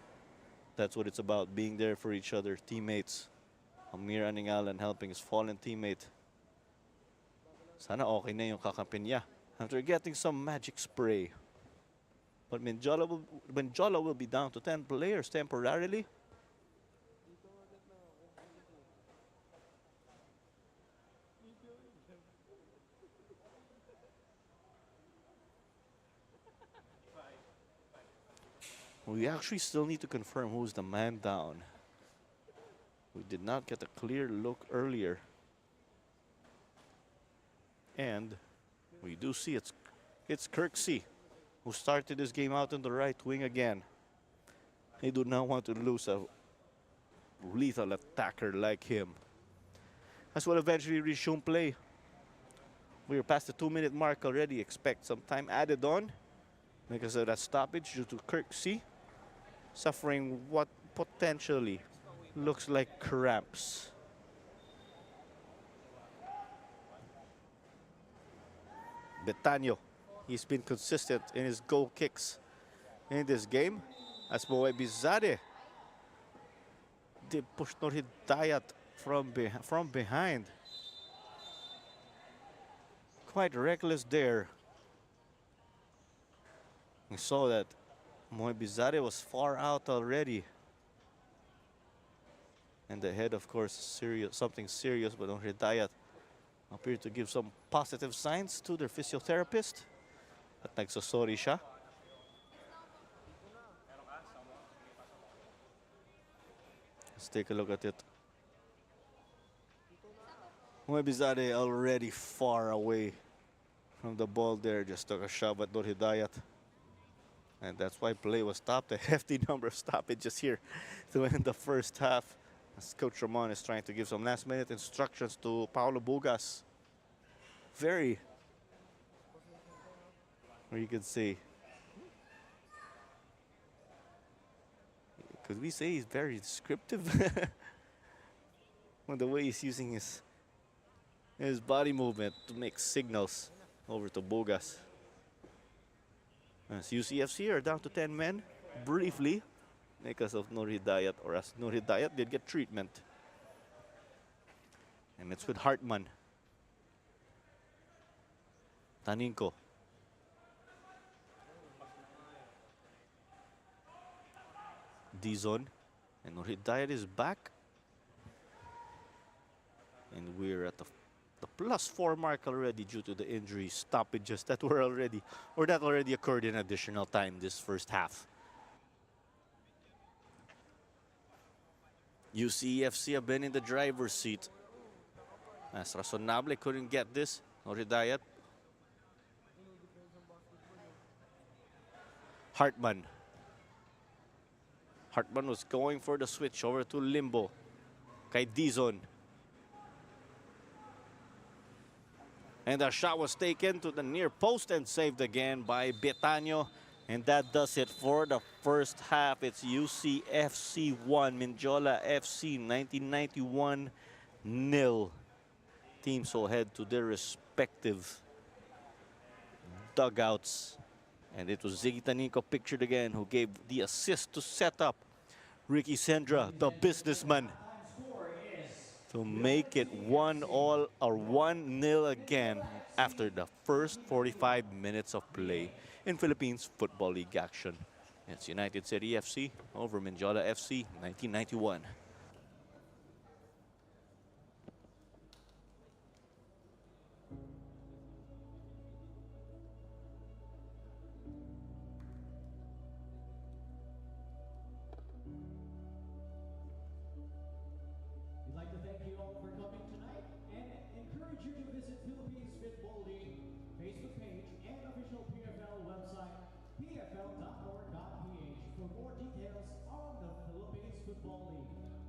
That's what it's about, being there for each other, teammates. Amir Aningalan helping his fallen teammate. Sana okay na yung kakampi niya after getting some magic spray. But Mendiola will be down to 10 players temporarily. We actually still need to confirm who's the man down. We did not get a clear look earlier. And we do see it's Kirksey who started this game out on the right wing again. They do not want to lose a lethal attacker like him. As will eventually resume play. We are past the 2-minute mark already. Expect some time added on because of that stoppage due to Kirksey suffering what potentially looks like cramps. Betanyo, he's been consistent in his goal kicks in this game. As Moe Bizarre did push Nur Hidayat from behind. Quite reckless there. We saw that Moibizade was far out already. And the head, of course, serious, something serious, but Nor Hidayat appeared to give some positive signs to their physiotherapist. At nagsasorry siya. Let's take a look at it. Moibizade already far away from the ball there. Just took a shot at Nor Hidayat. And that's why play was stopped. A hefty number of stoppages here to end the first half. As Coach Ramon is trying to give some last-minute instructions to Paulo Bugas. Very, or you could say, could we say he's very descriptive? Well, the way he's using his body movement to make signals over to Bugas. As UCFC are down to 10 men, briefly, because of Nor Hidayat, or as Nor Hidayat did get treatment. And it's with Hartman. Taninko. D-zone. And Nor Hidayat is back. And we're at the +4 mark already due to the injury stoppages that were already, or that already occurred in additional time this first half. UCFC have been in the driver's seat. As Razonable couldn't get this. Nor Hidayat. Hartman. Hartman was going for the switch over to Limbo. Kay Dizon. And the shot was taken to the near post and saved again by Betano. And that does it for the first half. It's UCFC 1, Mendiola FC 1991 0. Teams will head to their respective dugouts. And it was Ziggy Taninco pictured again who gave the assist to set up Ricky Sendra, the businessman, to make it 1-1 or 1-0 again after the first 45 minutes of play in Philippines Football League action. It's United City FC over Mendiola FC 1991. We'd like to thank you all for coming tonight and encourage you to visit Philippines Football League Facebook page and official PFL website, pfl.org.ph, for more details on the Philippines Football League.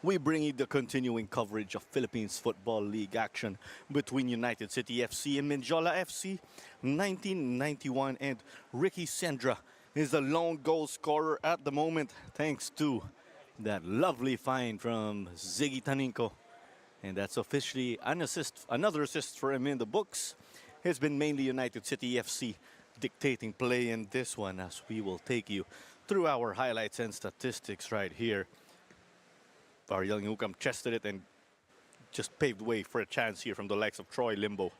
we bring you the continuing coverage of Philippines Football League action between United City FC and Mendiola FC 1991. And Ricky Sendra is the lone goal scorer at the moment, thanks to that lovely find from Ziggy Taninko. And that's officially another assist for him in the books. It's been mainly United City FC dictating play in this one, as we will take you through our highlights and statistics right here. Our young Ukam chested it and just paved way for a chance here from the likes of Troy Limbo.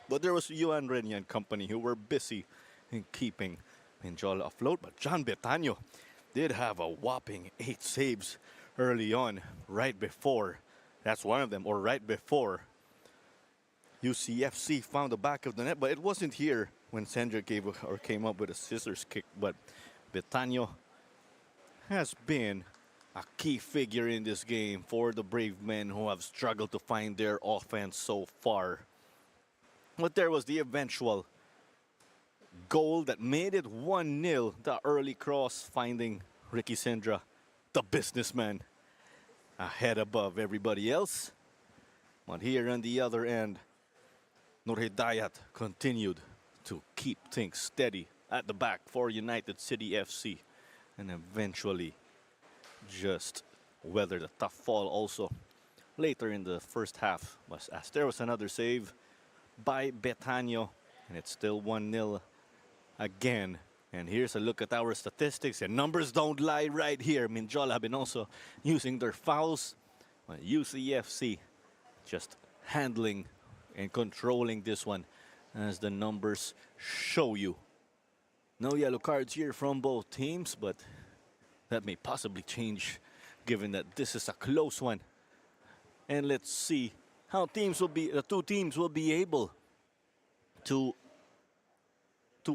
But there was Yuan Renya and company who were busy in keeping Mendiola afloat. But John Betano did have a whopping 8 saves early on, right before. That's one of them, or right before UCFC found the back of the net. But it wasn't here when Sandra came up with a scissors kick. But Betano has been a key figure in this game for the brave men who have struggled to find their offense so far. But there was the eventual goal that made it 1-0. The early cross finding Ricky Sendra, the businessman, ahead above everybody else. But here on the other end, Nur Hidayat continued to keep things steady at the back for United City FC, and eventually just weathered a tough fall also later in the first half. But as there was another save by Betano, and it's still 1-0 again. And here's a look at our statistics, and numbers don't lie right here. Mendiola have been also using their fouls, but UCFC just handling and controlling this one, as the numbers show you. No yellow cards here from both teams, but that may possibly change given that this is a close one. And let's see how the two teams will be able to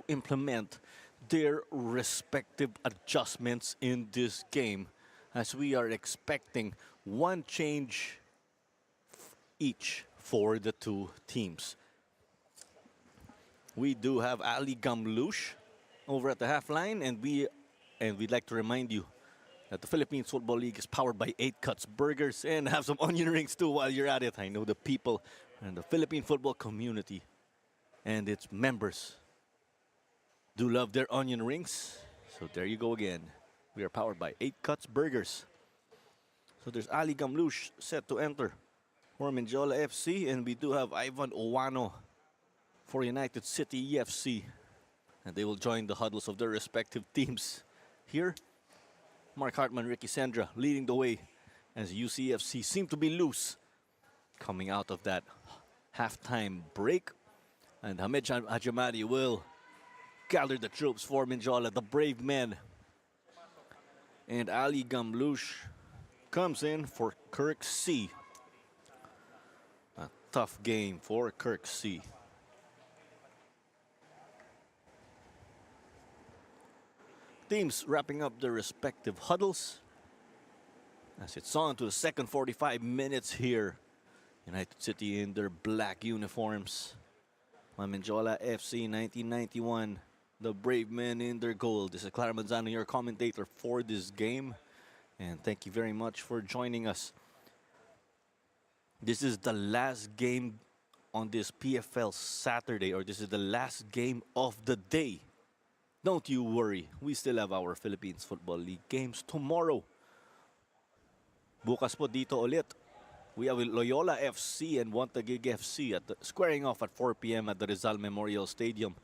implement their respective adjustments in this game, as we are expecting one change each for the two teams. We do have Ali Gamlush over at the half line, and we'd like to remind you that the Philippines Football League is powered by 8 Cuts Burgers, and have some onion rings too while you're at it. I know the people and the Philippine football community and its members do love their onion rings. So there you go again. We are powered by 8 Cuts Burgers. So there's Ali Gamlush set to enter for Mendiola FC, and we do have Ivan Owano for United City FC. And they will join the huddles of their respective teams here. Mark Hartman, Ricky Sendra leading the way as UCFC seem to be loose coming out of that halftime break. And Hamid Hajamadi will gather the troops for Mendiola, the brave men. And Ali Gamlush comes in for Kirk C. A tough game for Kirk C. Teams wrapping up their respective huddles as it's on to the second 45 minutes here. United City in their black uniforms. Mendiola FC 1991, the brave men in their goal. This is Clara Manzano, your commentator for this game. And thank you very much for joining us. This is the last game on this PFL Saturday, or this is the last game of the day. Don't you worry, we still have our Philippines Football League games tomorrow. Bukas po dito ulit. We have Loyola FC and Wantagig FC squaring off at 4 p.m. at the Rizal Memorial Stadium.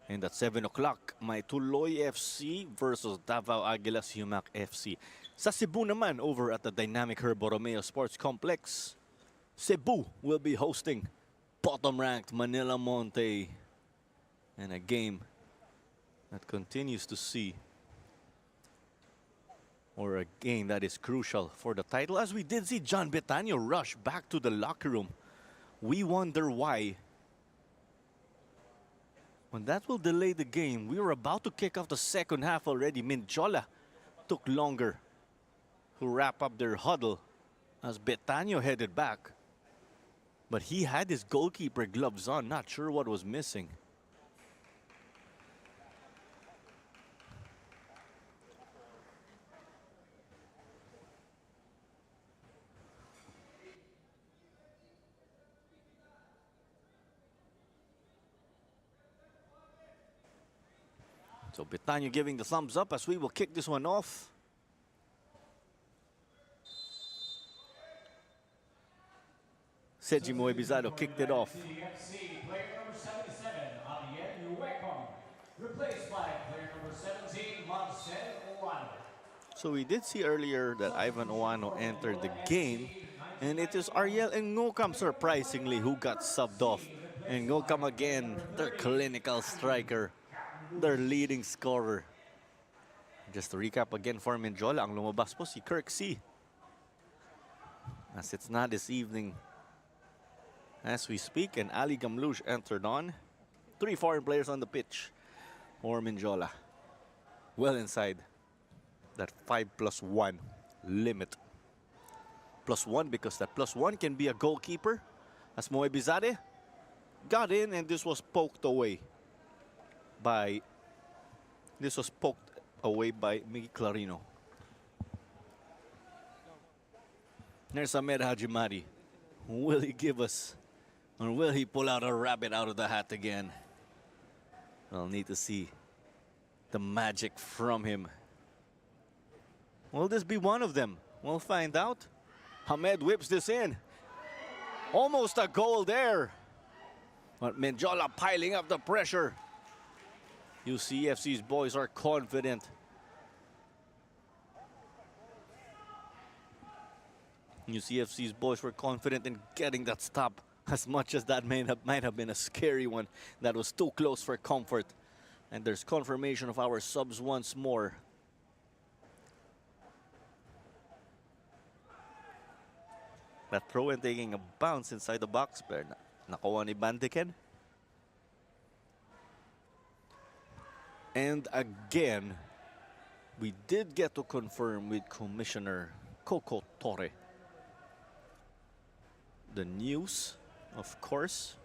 And at 7 o'clock, may Tuloy FC versus Davao Aguilas Humac FC. Sa Cebu naman, over at the dynamic Herbo Romeo Sports Complex, Cebu will be hosting bottom-ranked Manila Monte. And a game that continues to see, or a game that is crucial for the title, as we did see John Betano rush back to the locker room. We wonder why. When that will delay the game. We were about to kick off the second half already. Mendiola took longer to wrap up their huddle as Betano headed back. But he had his goalkeeper gloves on, not sure what was missing. So Betanyo giving the thumbs up as we will kick this one off. Seji Moebizado kicked it off. FC, player number 77, Javier Huecon, replaced by player number 17, Marcel Oano. So we did see earlier that Ivan Oano entered the game, and it is Ariel Ngokam surprisingly who got subbed off. And Ngokam again, their clinical striker, their leading scorer. Just to recap again for Mendiola, ang lumabas po si Kirk C. As it's not this evening as we speak, and Ali Gamlouche entered on. 3 foreign players on the pitch for Mendiola. Well inside that 5+1 limit. +1 because that +1 can be a goalkeeper. As Moebizade got in, and this was poked away by Miggy Clarino. There's Ahmed Hajimari. Will he give us, or will he pull out a rabbit out of the hat again? We'll need to see the magic from him. Will this be one of them? We'll find out. Hamed whips this in. Almost a goal there. But Mendiola piling up the pressure. UCFC's boys are confident. UCFC's boys were confident in getting that stop, as much as that might have been a scary one. That was too close for comfort. And there's confirmation of our subs once more. That throw and taking a bounce inside the box, pero nakuha ni Bandeken. And again, we did get to confirm with Commissioner Coco Torre the news, of course.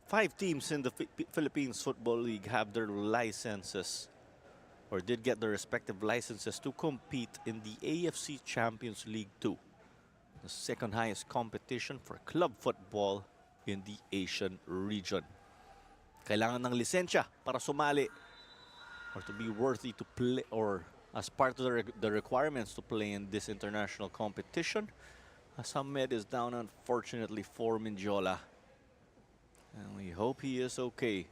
5 teams in the Philippines Football League have their licenses, or did get their respective licenses to compete in the AFC Champions League 2, the second highest competition for club football in the Asian region. Kailangan ng lisensya para sumali, or to be worthy to play, or as part of the requirements to play in this international competition. As Hamed is down, unfortunately, for Mendiola. And we hope he is okay.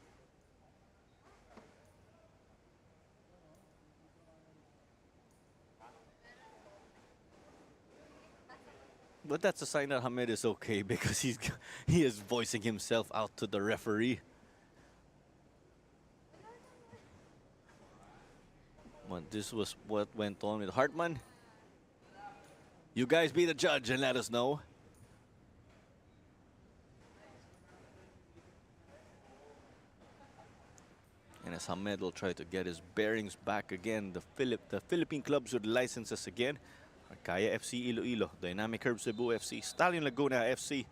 But that's a sign that Hamed is okay, because he is voicing himself out to the referee. But this was what went on with Hartman. You guys be the judge and let us know. And as Hamed will try to get his bearings back again, the Philippine clubs with licenses again are Kaya FC Iloilo, Dynamic Herb Cebu FC, Stallion Laguna FC,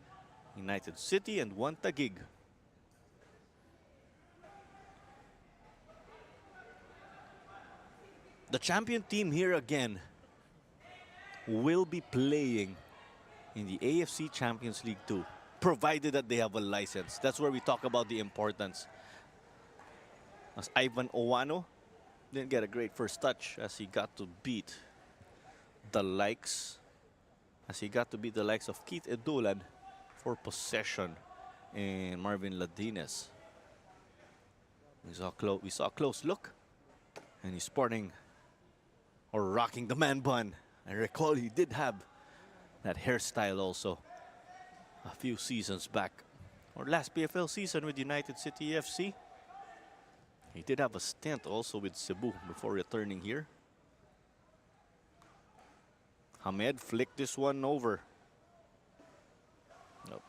United City, and One Taguig. The champion team here again will be playing in the AFC Champions League 2, provided that they have a license. That's where we talk about the importance. As Ivan Oano didn't get a great first touch, as he got to beat the likes of Keith Edulan for possession and Marvin Ladines. We saw a close look, and he's sporting or rocking the man bun. I recall he did have that hairstyle also a few seasons back, or last PFL season with United City FC. He did have a stint also with Cebu before returning here. Hamed flicked this one over. Nope.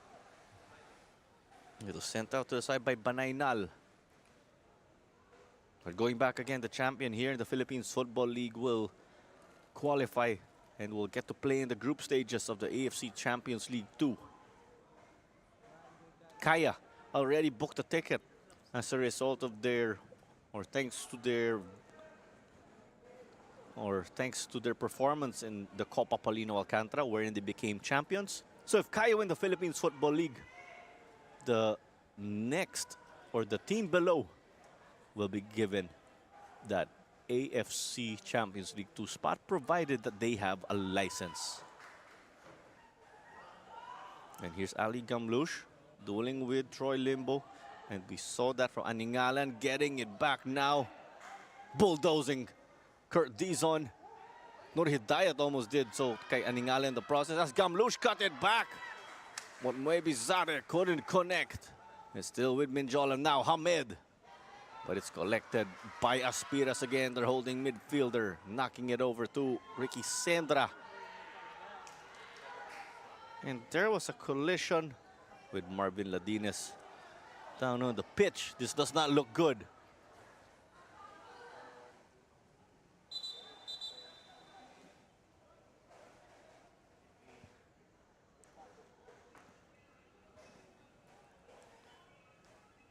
It was sent out to the side by Banaynal. But going back again, the champion here in the Philippines Football League will qualify and will get to play in the group stages of the AFC Champions League 2. Kaya already booked a ticket as a result of their, thanks to their performance in the Copa Paulino Alcantara, wherein they became champions. So if Kaya win the Philippines Football League, the next, or the team below, will be given that AFC Champions League 2 spot, provided that they have a license. And here's Ali Gamlush dueling with Troy Limbo. And we saw that from Aningalan, getting it back now. Bulldozing Kurt Dizon. Nur Hidayat almost did so kay Aningalan in the process. As Gamlush cut it back. But maybe Zare couldn't connect. It's still with Mendiola now. Hamed. But it's collected by Aspiras again. They're holding midfielder. Knocking it over to Ricky Sendra. And there was a collision with Marvin Ladines down on the pitch. This does not look good.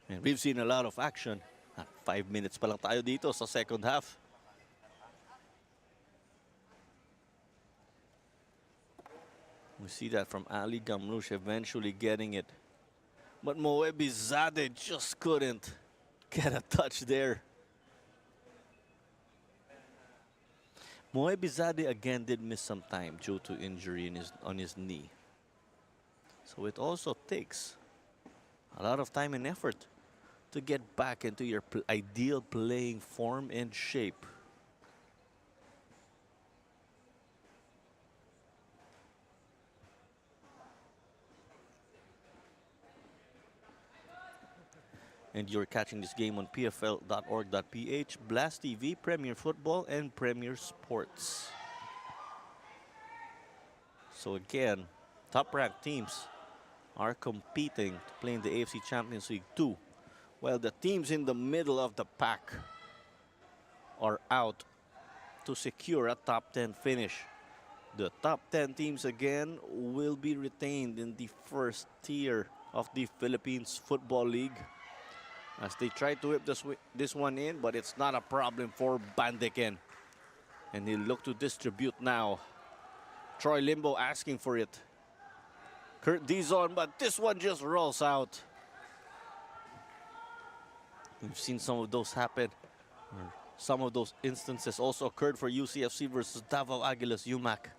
And we've seen a lot of action. 5 minutes pa lang tayo dito sa second half. We see that from Ali Gamlush eventually getting it. But Moebi Zade just couldn't get a touch there. Moebi Zade again did miss some time due to injury on his knee. So it also takes a lot of time and effort to get back into your ideal playing form and shape. And you're catching this game on pfl.org.ph, Blast TV, Premier Football, and Premier Sports. So again, top-ranked teams are competing to play in the AFC Champions League 2, while the teams in the middle of the pack are out to secure a top 10 finish. The top 10 teams again will be retained in the first tier of the Philippines Football League, as they try to whip this one in, but it's not a problem for Bandeken. And he'll look to distribute now. Troy Limbo asking for it. Kurt Dizon, but this one just rolls out. We've seen some of those happen. Some of those instances also occurred for UCFC versus Davao Aguilas UMAC.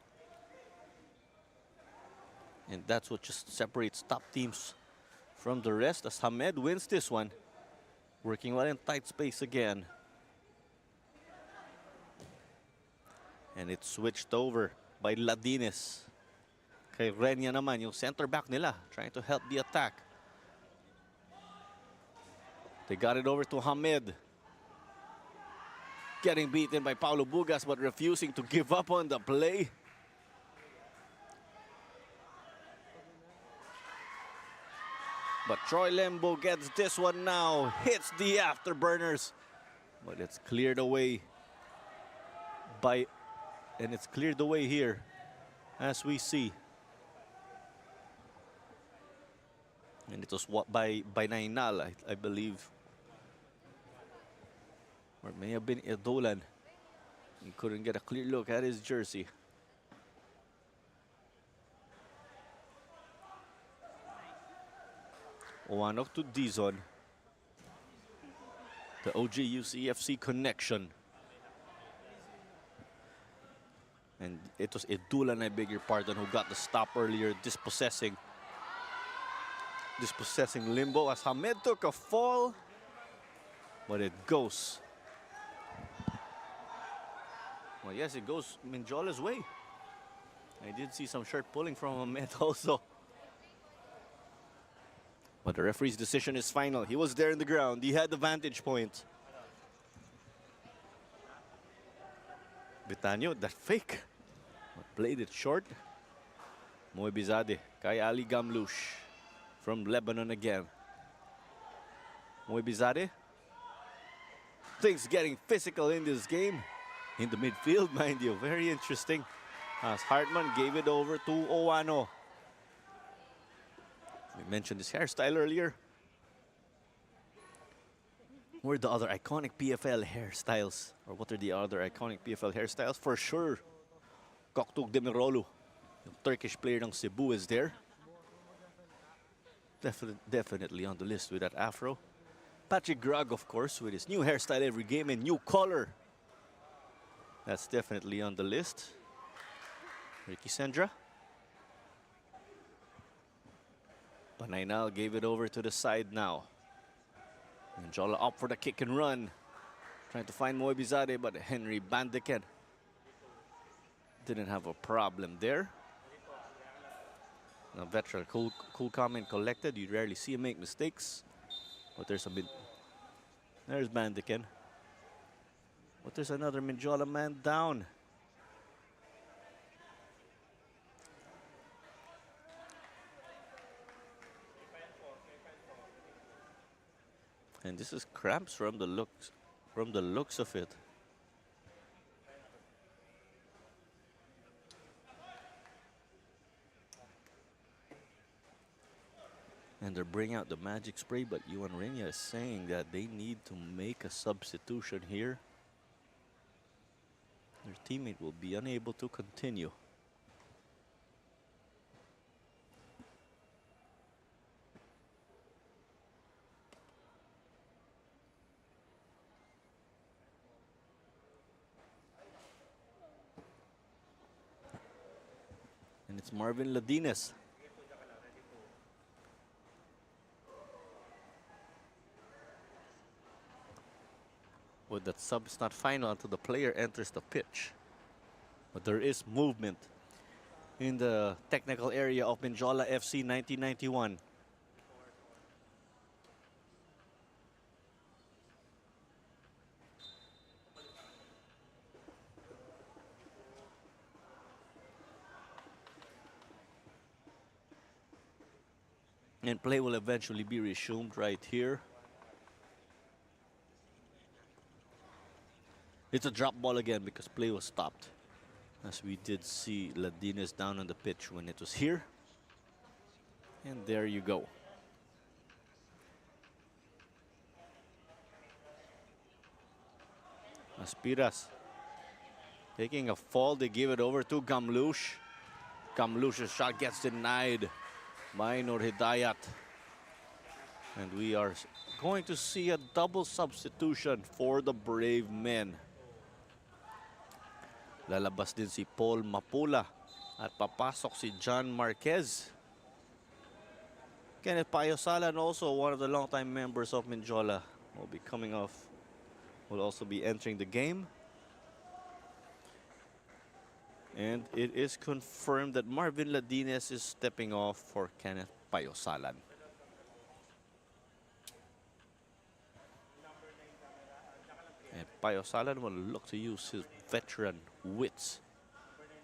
And that's what just separates top teams from the rest, as Hamed wins this one. Working well in tight space again. And it's switched over by Ladines. Kay Renya naman, yung center back nila, trying to help the attack. They got it over to Hamed. Getting beaten by Paulo Bugas, but refusing to give up on the play. But Troy Limbo gets this one now. Hits the afterburners. But it's cleared away by... And it's cleared away here, as we see. And it was what by Nainal, I believe. Or it may have been Edolan. He couldn't get a clear look at his jersey. Owanok to Dizon. The OG-UCFC connection. And it was Edulan, I beg your pardon, who got the stop earlier, dispossessing Limbo, as Hamed took a fall. But it goes. Well, yes, it goes Mendiola's way. I did see some shirt pulling from Hamed also. But the referee's decision is final. He was there in the ground. He had the vantage point. Vitanio, that fake. But played it short. Moebizade, kay Ali Gamlush from Lebanon again. Moebizade. Things getting physical in this game. In the midfield, mind you. Very interesting. As Hartman gave it over to Owano. We mentioned this hairstyle earlier. What are the other iconic PFL hairstyles? Or what are the other iconic PFL hairstyles? For sure, Koktug Demirolu, the Turkish player ng Cebu, is there. Definitely on the list with that afro. Patrick Grog, of course, with his new hairstyle every game and new color. That's definitely on the list. Ricky Sendra. Panaynal gave it over to the side now. Mendiola up for the kick and run. Trying to find Moibizade, but Henry Bandeken didn't have a problem there. Now veteran, cool, calm and collected. You rarely see him make mistakes. But there's a bit. There's Bandeken. But there's another Mendiola man down. And this is cramps from the looks of it. And they're bringing out the magic spray, but Yuan Renia is saying that they need to make a substitution here. Their teammate will be unable to continue. And it's Marvin Ladines. But that sub is not final until the player enters the pitch. But there is movement in the technical area of Mendiola FC 1991. And play will eventually be resumed right here. It's a drop ball again because play was stopped. As we did see Ladines down on the pitch when it was here. And there you go. Aspiras taking a fall. They give it over to Gamlush. Gamlush's shot gets denied by Nur Hidayat. And we are going to see a double substitution for the Brave Men. Lalabas din si Paul Mapula at papasok si John Marquez. Kenneth Payosalan, also one of the longtime members of Mendiola, will be coming off, will also be entering the game. And it is confirmed that Marvin Ladines is stepping off for Kenneth Payosalan. And Payosalan will look to use his veteran wits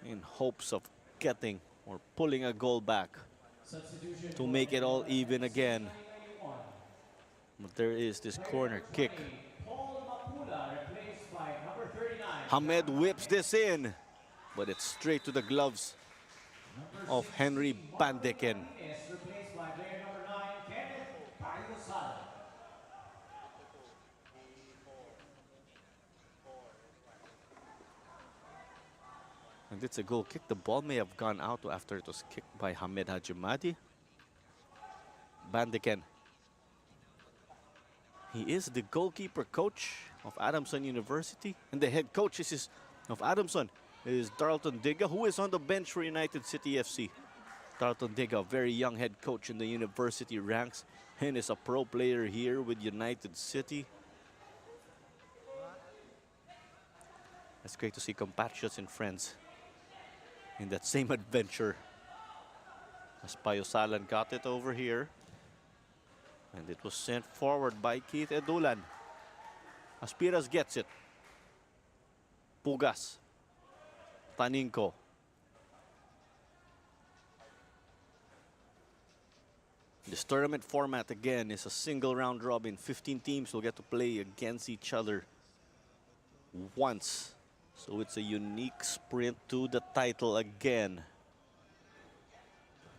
in hopes of getting or pulling a goal back to make it all even again. But there is this corner kick. Hamed whips this in, but it's straight to the gloves of Henry Bandeken. And it's a goal kick. The ball may have gone out after it was kicked by Hamed Hajimadi. Bandeken. He is the goalkeeper coach of Adamson University. And the head coach of Adamson is Darlton Digga, who is on the bench for United City FC. Darlton Digga, a very young head coach in the university ranks, and is a pro player here with United City. It's great to see compatriots and friends in that same adventure. As Payosalan got it over here. And it was sent forward by Keith Edulan. Aspiras gets it. Pugas. Taninko. This tournament format again is a single round robin. 15 teams will get to play against each other once. So it's a unique sprint to the title again.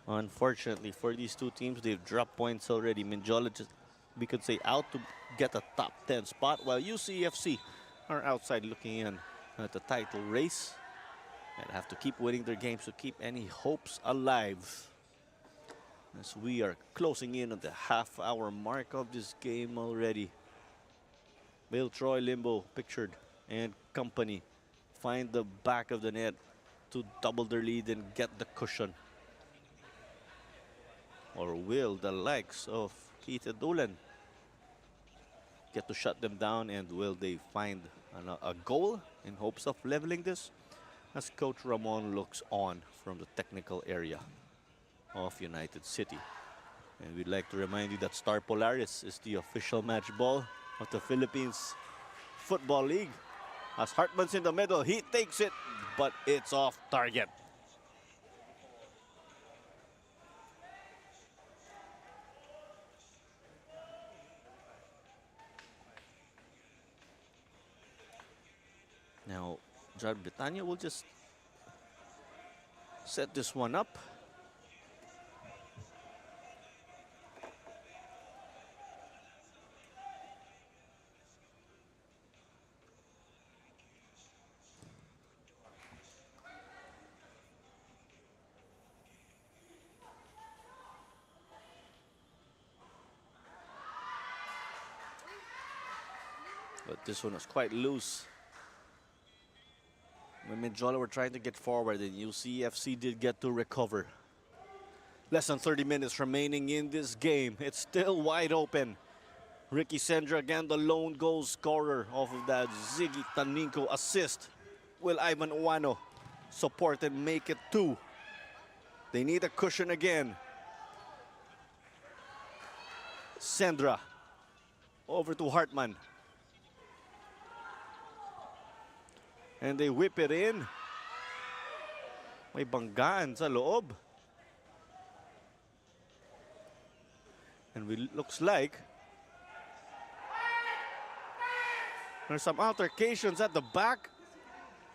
Unfortunately for these two teams, they've dropped points already. Mendiola just, we could say, out to get a top 10 spot, while UCFC are outside looking in at the title race and have to keep winning their games to keep any hopes alive. as we are closing in on the half-hour mark of this game already. Bill Troy, Limbo pictured, and company find the back of the net to double their lead and get the cushion. Or will the likes of Keith Dolan get to shut them down, and will they find a goal in hopes of leveling this? As Coach Ramon looks on from the technical area of United City. And we'd like to remind you that Star Polaris is the official match ball of the Philippines Football League. As Hartman's in the middle, he takes it, but it's off target. Now, Jar Britannia will just set this one up. But this one was quite loose. When Mendiola were trying to get forward, and UCFC did get to recover. Less than 30 minutes remaining in this game. It's still wide open. Ricky Sendra again, the lone goal scorer off of that Ziggy Taninko assist. Will Ivan Uwano support and make it 2? They need a cushion again. Sendra over to Hartman. And they whip it in. May banggaan sa loob. And it looks like there's some altercations at the back.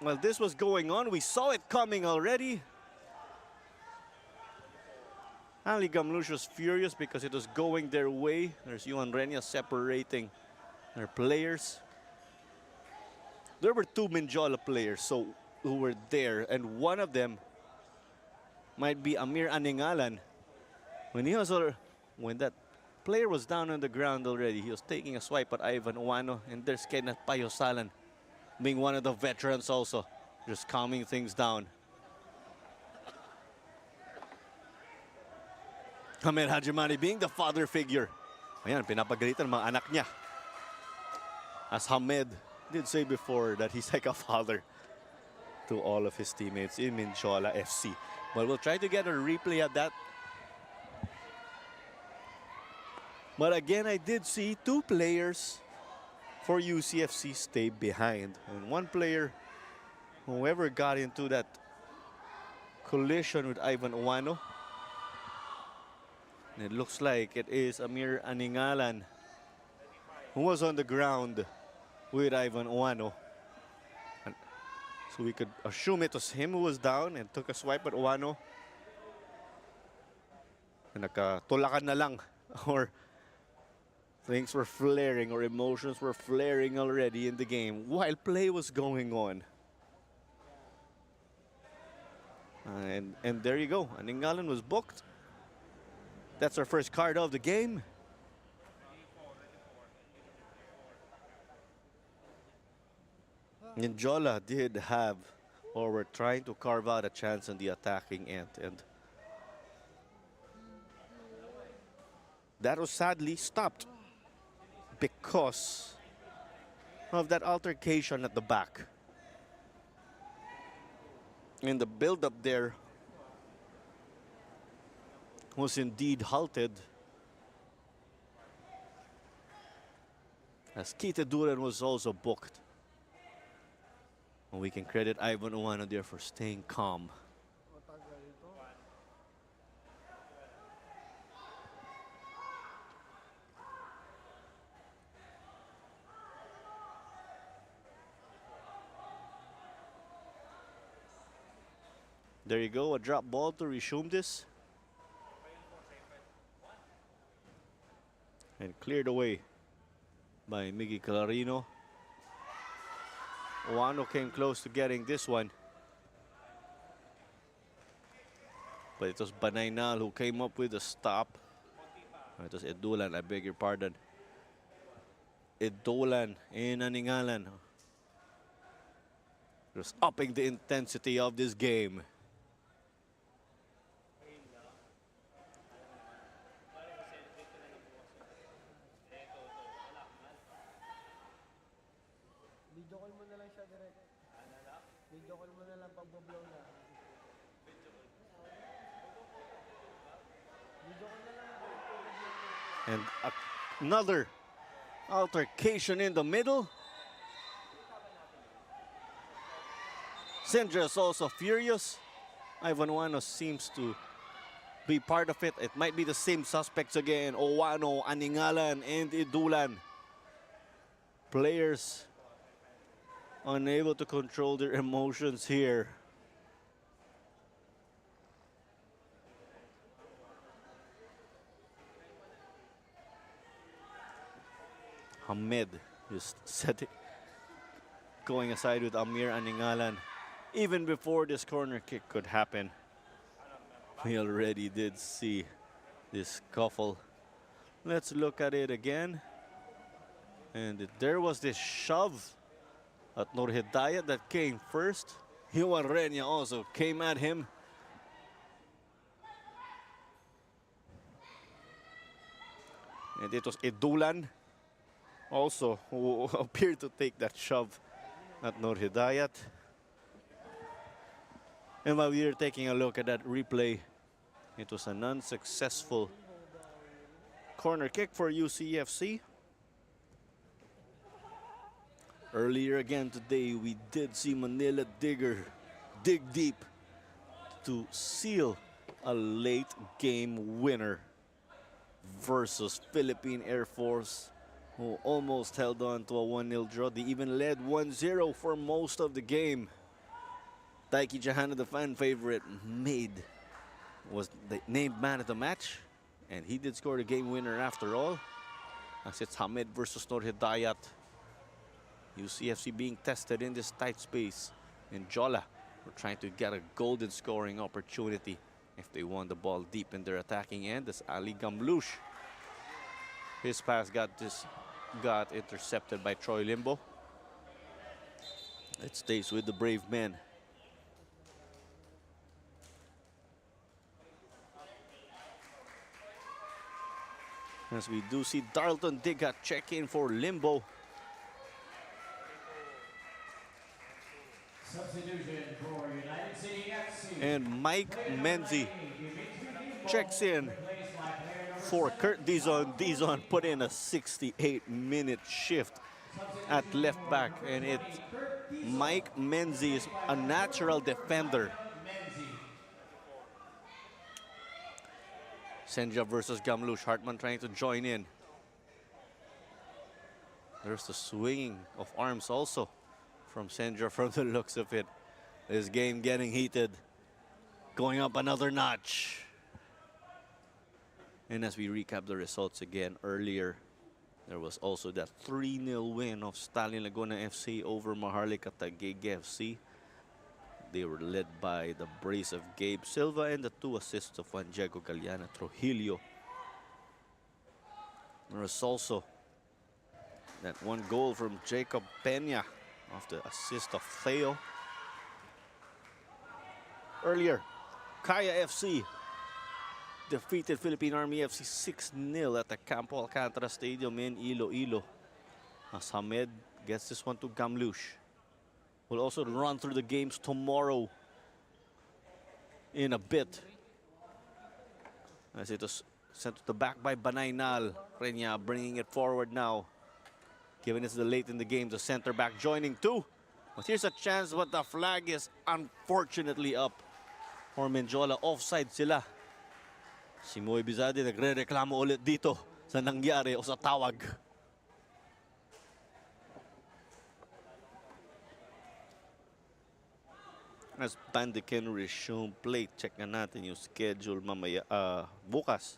While this was going on, we saw it coming already. Ali Gamlush was furious because it was going their way. There's Yuan Renia separating their players. There were 2 Mendiola players who were there, and one of them might be Amir Aningalan. When that player was down on the ground already, he was taking a swipe at Ivan Uwano, and there's Kenneth Payosalan being one of the veterans also, just calming things down. Hamed Hajimani being the father figure. Ayan, pinapagalitan mga anak niya. As Hamed did say before that he's like a father to all of his teammates in Mendiola FC. But we'll try to get a replay of that. But again, I did see 2 players for UCFC stay behind. And one player, whoever got into that collision with Ivan Uwano, and it looks like it is Amir Aningalan, who was on the ground with Ivan Uwano. And so we could assume it was him who was down and took a swipe at Uwano. And nakatulakan na lang, or things were flaring, or emotions were flaring already in the game while play was going on. And there you go. Aningalan was booked. That's our first card of the game. Mendiola did have, or were trying to carve out a chance on the attacking end, and that was sadly stopped because of that altercation at the back. And the build-up there was indeed halted, as Keith Duran was also booked. And we can credit Ivan Uwano there for staying calm. There you go, a drop ball to resume this. And cleared away by Miggy Clarino. Uwano came close to getting this one. But it was Banaynal who came up with the stop. It was Edulan, I beg your pardon. Edulan in Aningalan. Just upping the intensity of this game. Video call mo na lang siya direct. Video call mo na lang pag-blow na. Video call na lang pag-blow na. And another altercation in the middle. Sendra is also furious. Ivan Wano seems to be part of it. It might be the same suspects again. Owano, Aningalan, and Idulan. Players unable to control their emotions here. Hamed just going aside with Amir Aningalan. Even before this corner kick could happen, we already did see this scuffle. Let's look at it again. And there was this shove at Nur Hidayat that came first. Juan Renya also came at him. And it was Edulan also who appeared to take that shove at Nur Hidayat. And while we were taking a look at that replay, it was an unsuccessful corner kick for UCFC. Earlier again today, we did see Manila Digger dig deep to seal a late game winner versus Philippine Air Force, who almost held on to a 1-0 draw. They even led 1-0 for most of the game. Taiki Jahana, the fan favorite, was the named man of the match, and he did score the game winner after all. As it's Hamed versus Nur Hidayat. UCFC being tested in this tight space. And Jola were trying to get a golden scoring opportunity if they won the ball deep in their attacking end. As Ali Gamlush, his pass got intercepted by Troy Limbo. It stays with the Brave men. As we do see Darlton Diga check in for Limbo. Substitution for United City FC. And Mike Menzi checks in for Kurt Dizon. Dizon put in a 68-minute shift at left back. And Mike Menzi is a natural defender. Senja versus Gamlush. Hartman trying to join in. There's the swinging of arms also from Senja from the looks of it. This game getting heated. Going up another notch. And as we recap the results again earlier, there was also that 3-0 win of Stalin Laguna FC over Maharlika Taguig FC. They were led by the brace of Gabe Silva and the 2 assists of Juan Diego Galeana Trujillo. There was also that 1 goal from Jacob Peña off the assist of Theo. Earlier, Kaya FC defeated Philippine Army FC 6-0 at the Campo Alcantara Stadium in Iloilo. As Hamed gets this one to Gamlush. We'll also run through the games tomorrow in a bit. As it was sent to the back by Banaynal. Renya bringing it forward now. Given it's the late in the game, the center back joining too. But here's a chance, but the flag is unfortunately up for Mendiola. Offside sila. Si Moy Bizade nagre-reklamo ulit dito sa nangyari o sa tawag. As Bandi can resume play, check na natin yung schedule mamaya, bukas.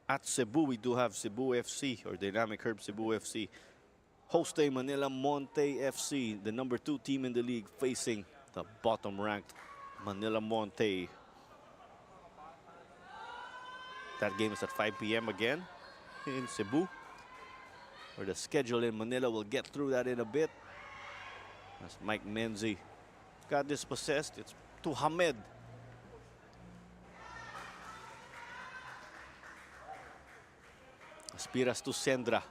At Cebu, we do have Cebu FC or Dynamic Herb Cebu FC hosting Manila Monte FC, the number 2 team in the league, facing the bottom-ranked Manila Monte. That game is at 5 p.m. again in Cebu. Or the schedule in Manila, will get through that in a bit. As Mike Menzi got dispossessed, it's to Hamed. Aspiras to Sendra.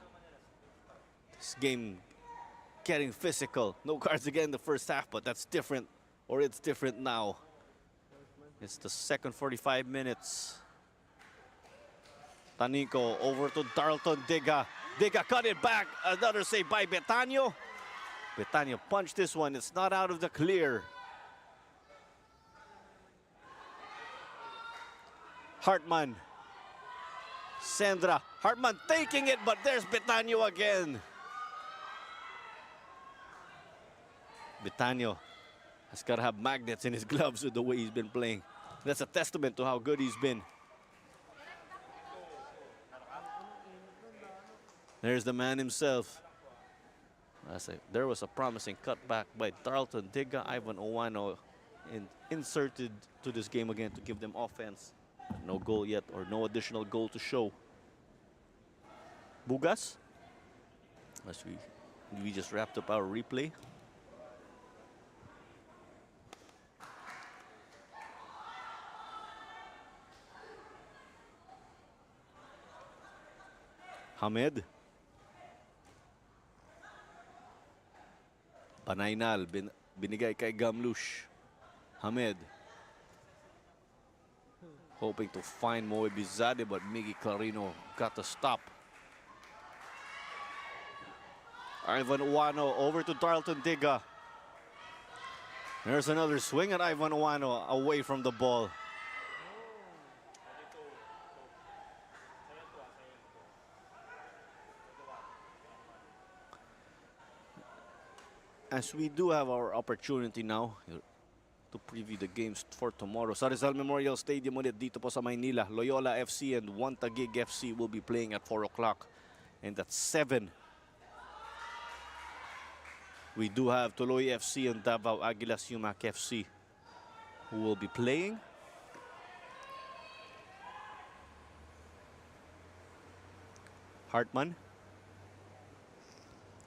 This game getting physical. No cards again in the first half, but that's different, or it's different now. It's the second 45 minutes. Tanico over to Darlton Diga. Diga cut it back. Another save by Betanio. Betanio punched this one. It's not out of the clear. Hartman. Sandra. Hartman taking it, but there's Betanio again. Betanio has got to have magnets in his gloves with the way he's been playing. That's a testament to how good he's been. There's the man himself. There was a promising cutback by Darlton Diga. Ivan Owano inserted to this game again to give them offense. No goal yet, or no additional goal to show. Bugas, as we just wrapped up our replay. Hamed. Panaynal, binigay kay Gamlush. Hamed. Hoping to find Moe Bizade, but Miggy Clarino got the stop. Ivan Uwano over to Darlton Diga. There's another swing at Ivan Uwano away from the ball. As we do have our opportunity now to preview the games for tomorrow. Sa Rizal Memorial Stadium ulit dito po sa Maynila. Loyola FC and One Taguig FC will be playing at 4 o'clock. And at 7, we do have Tuloy FC and Davao Aguilas Yumac FC who will be playing. Hartman.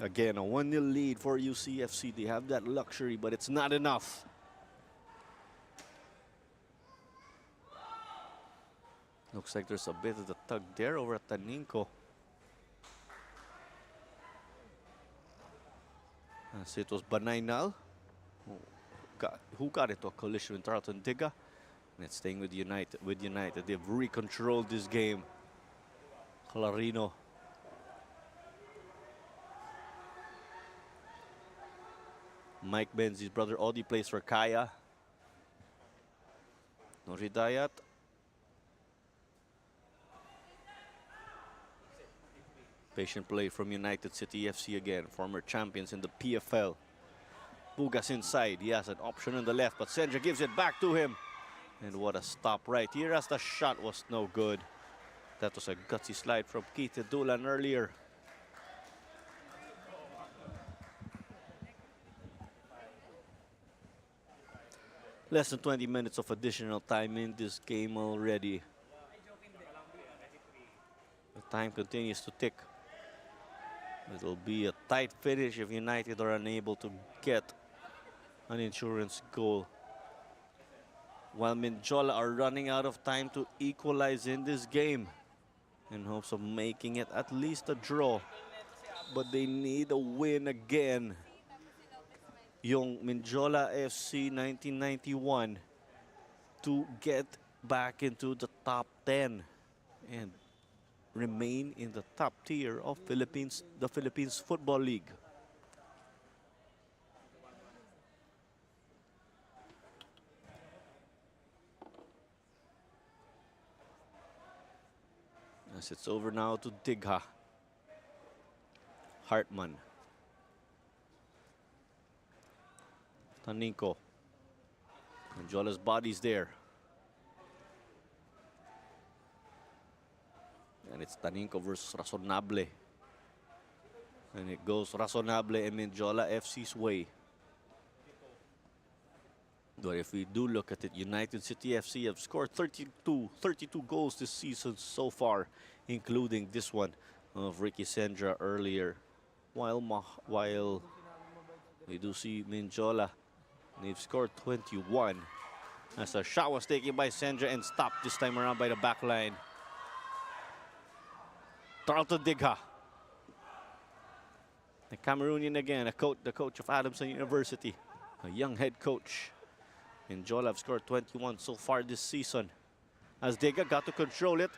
Again, a 1-0 lead for UCFC. They have that luxury, but it's not enough. Looks like there's a bit of the tug there over at Taninco. As it was Banaynal who got into a collision with Darlton Diga. And it's staying with United. They've recontrolled this game. Clarino. Mike Benzi's brother Odi plays for Kaya. Noridayat. Patient play from United City FC again. Former champions in the PFL. Bugas inside. He has an option on the left, but Senja gives it back to him. And what a stop right here as the shot was no good. That was a gutsy slide from Keith Dulan earlier. Less than 20 minutes of additional time in this game already. The time continues to tick. It'll be a tight finish if United are unable to get an insurance goal. While Mendiola are running out of time to equalize in this game in hopes of making it at least a draw. But they need a win again. Yung Mendiola FC 1991 to get back into the top 10 and remain in the top tier of the Philippines Football League. As it's over now to Digha. Hartman. Taninco. Mendiola's body's there. And it's Taninco versus Razonable. And it goes Razonable and Mendiola FC's way. But if we do look at it, United City FC have scored 32 goals this season so far, including this one of Ricky Sendra earlier. While we do see Mendiola, they've scored 21. As a shot was taken by Sendra and stopped this time around by the back line. Tarleton Digha. The Cameroonian again, the coach of Adamson University, a young head coach. Mendiola have scored 21 so far this season. As Digha got to control it,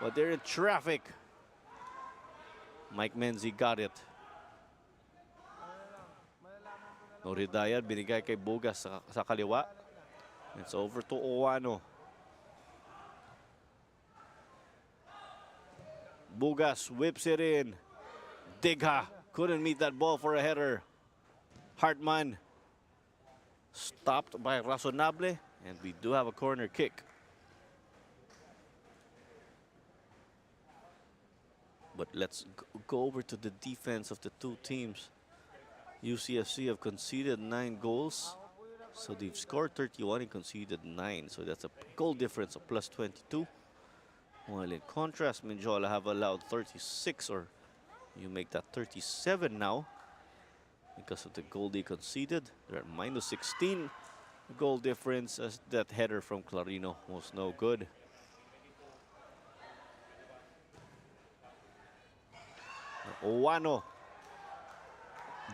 but they're in traffic. Mike Menzi got it. Noridayad binigay kay Bugas sa kaliwa. It's over to Owano. Bugas whips it in. Digha couldn't meet that ball for a header. Hartman stopped by Razonable, and we do have a corner kick. But let's go over to the defense of the two teams. UCFC have conceded 9 goals, so they've scored 31 and conceded 9, so that's a goal difference of plus 22. While in contrast, Mendiola have allowed 36, or you make that 37 now, because of the goal they conceded. They're at minus 16 goal difference, as that header from Clarino was no good. Owano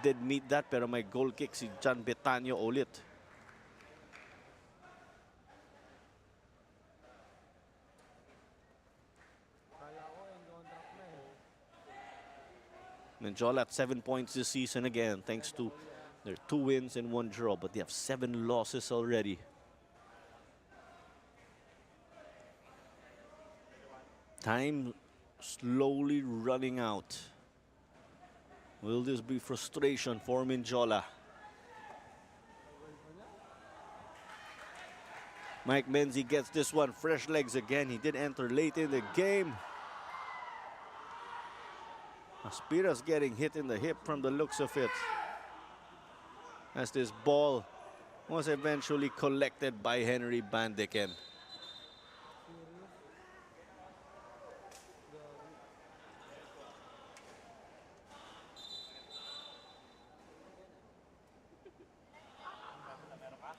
did meet that, pero may goal kick si John Betanyo ulit. Mendiola at 7 points this season again, thanks to their 2 wins and 1 draw, but they have 7 losses already. Time slowly running out. Will this be frustration for Mendiola? Mike Menzi gets this one, fresh legs again. He did enter late in the game. Aspiras getting hit in the hip from the looks of it, as this ball was eventually collected by Henry Bandeken.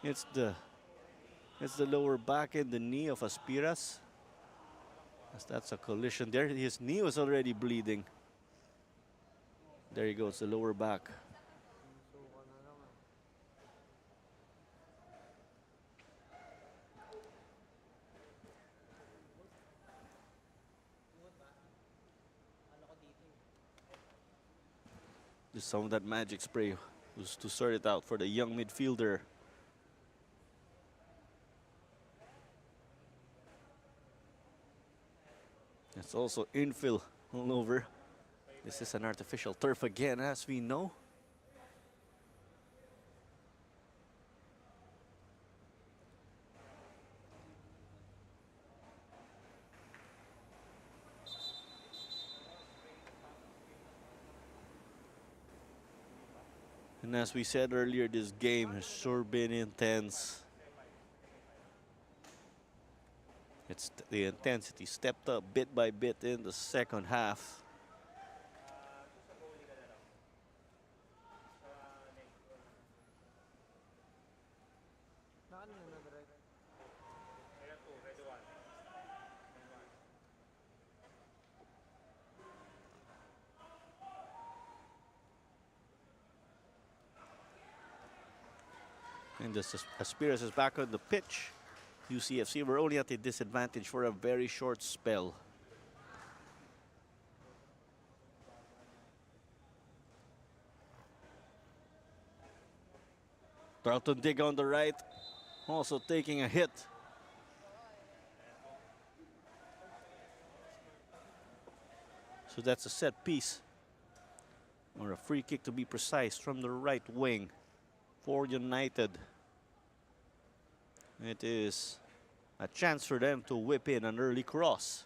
It's the lower back and the knee of Aspiras, as that's a collision there. His knee was already bleeding. There he goes, the lower back. Just some of that magic spray was to sort it out for the young midfielder. It's also infill all over. This is an artificial turf again, as we know. And as we said earlier, this game has sure been intense. The intensity stepped up bit by bit in the second half. And just as Aspiras is back on the pitch, UCFC were only at a disadvantage for a very short spell. Tarleton Digha on the right, also taking a hit. So that's a set piece, or a free kick to be precise, from the right wing for United. It is a chance for them to whip in an early cross.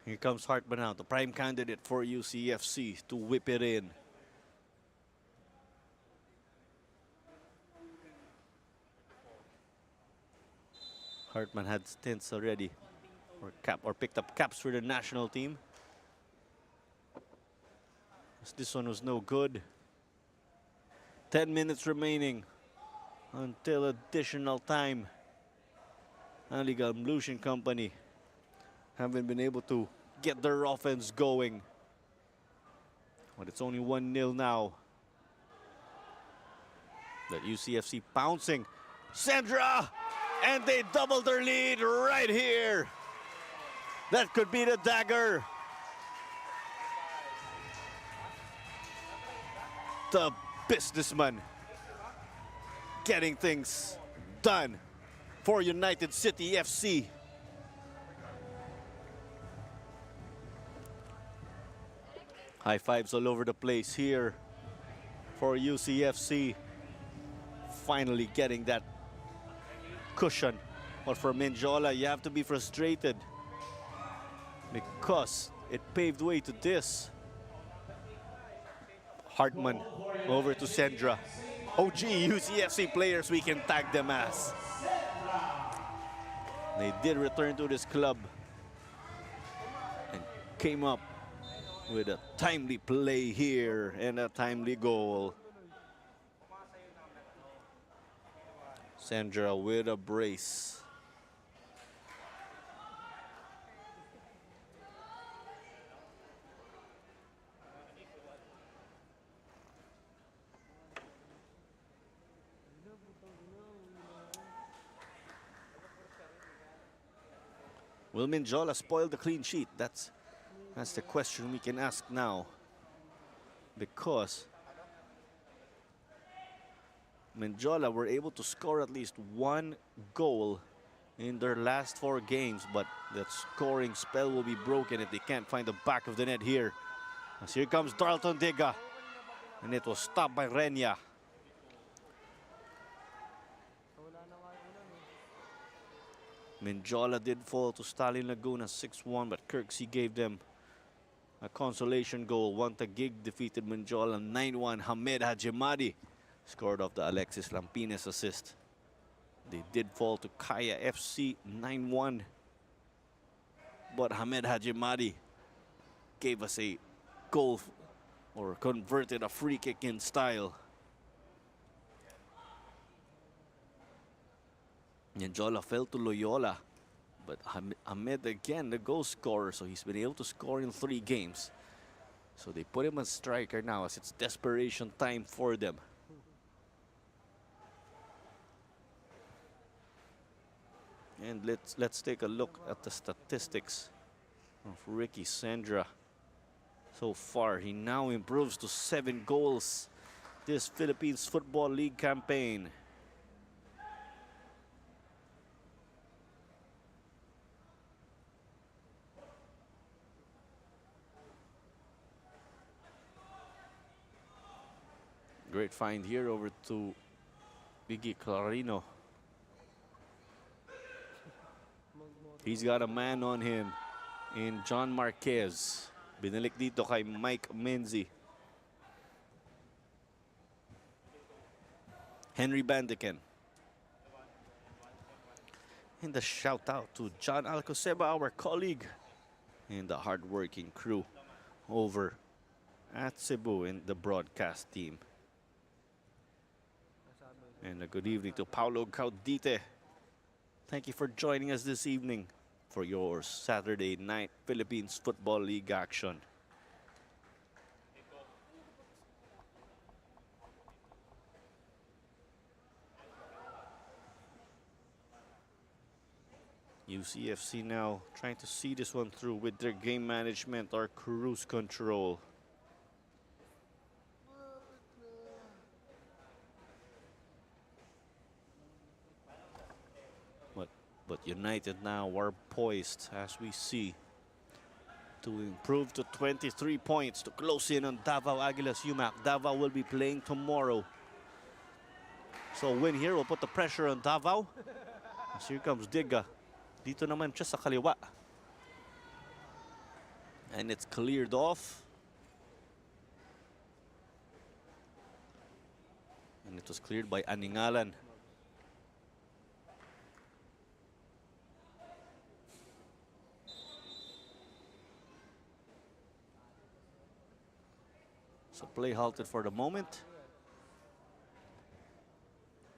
Here comes Hartman now, the prime candidate for UCFC to whip it in. Hartman had stints already, or picked up caps for the national team. This one was no good. 10 minutes remaining until additional time. Liga Lucian Company haven't been able to get their offense going. But it's only 1-0 now. The UCFC pouncing. Sandra! And they double their lead right here. That could be the dagger. The businessman getting things done for United City FC. High fives all over the place here for UCFC. Finally getting that cushion. But for Mendiola, you have to be frustrated because it paved way to this. Hartman over to Sandra. OG UCFC players, we can tag them as. They did return to this club and came up with a timely play here and a timely goal. Sandra with a brace. Will Mendiola spoil the clean sheet? That's the question we can ask now. Because Mendiola were able to score at least one goal in their last 4 games, but that scoring spell will be broken if they can't find the back of the net here. As here comes Darlton Diga, and it was stopped by Renya. Mendiola did fall to Stalin Laguna 6-1, but Kirksey gave them a consolation goal. Wantagig defeated Mendiola 9-1. Hamed Hajimadi scored off the Alexis Lampines assist. They did fall to Kaya FC 9-1. But Hamed Hajimadi gave us a goal, or converted a free kick in style. Mendiola fell to Loyola, but Ahmed again the goal scorer, so he's been able to score in 3 games. So they put him as striker now as it's desperation time for them. And let's take a look at the statistics of Ricky Sandra. So far, he now improves to 7 goals this Philippines Football League campaign. Great find here over to Biggie Clarino. He's got a man on him in John Marquez. Binalik dito kay Mike Menzi. Henry Bandican. And a shout out to John Alcoseba, our colleague, and the hardworking crew over at Cebu in the broadcast team. And a good evening to Paulo Caudite. Thank you for joining us this evening for your Saturday night Philippines Football League action. UCFC now trying to see this one through with their game management or cruise control. But United now are poised, as we see, to improve to 23 points to close in on Davao Aguilas UMAC. Davao will be playing tomorrow. So win here will put the pressure on Davao. As here comes Diga. Dito naman siya sa kaliwa. And it's cleared off. And it was cleared by Aningalan. So play halted for the moment.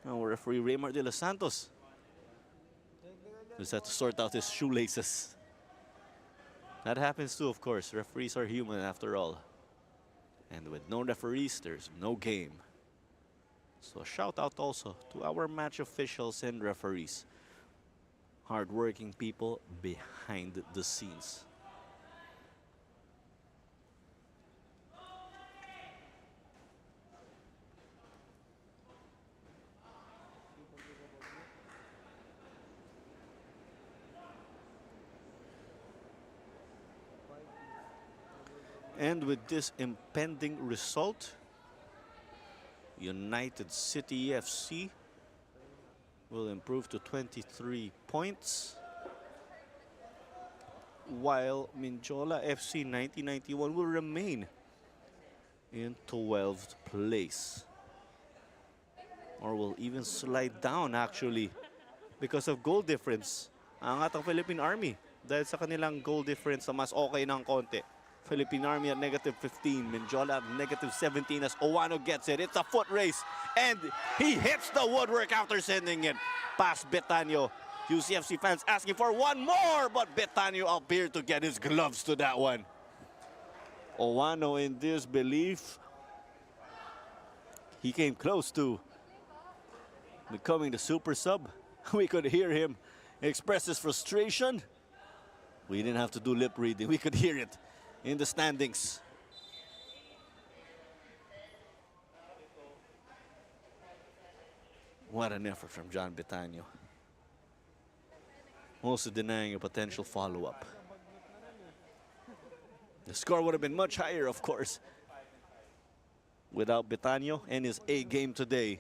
Our referee Raymar de los Santos just had to sort out his shoelaces. That happens too, of course. Referees are human after all. And with no referees, there's no game. So a shout out also to our match officials and referees. Hardworking people behind the scenes. And with this impending result, United City FC will improve to 23 points, while Mendiola FC 1991 will remain in 12th place. Or will even slide down actually because of goal difference. Angat ang Philippine Army dahil sa kanilang goal difference na mas okay ng konti. Philippine Army at -15, Mendiola at -17 as Owano gets it. It's a foot race and he hits the woodwork after sending it past Betanyo. UCFC fans asking for one more, but Betanyo appeared to get his gloves to that one. Owano in disbelief. He came close to becoming the super sub. We could hear him express his frustration. We didn't have to do lip reading. We could hear it in the standings. What an effort from John Betanyo. Also denying a potential follow-up. The score would have been much higher, of course, without Betanyo and his A game today.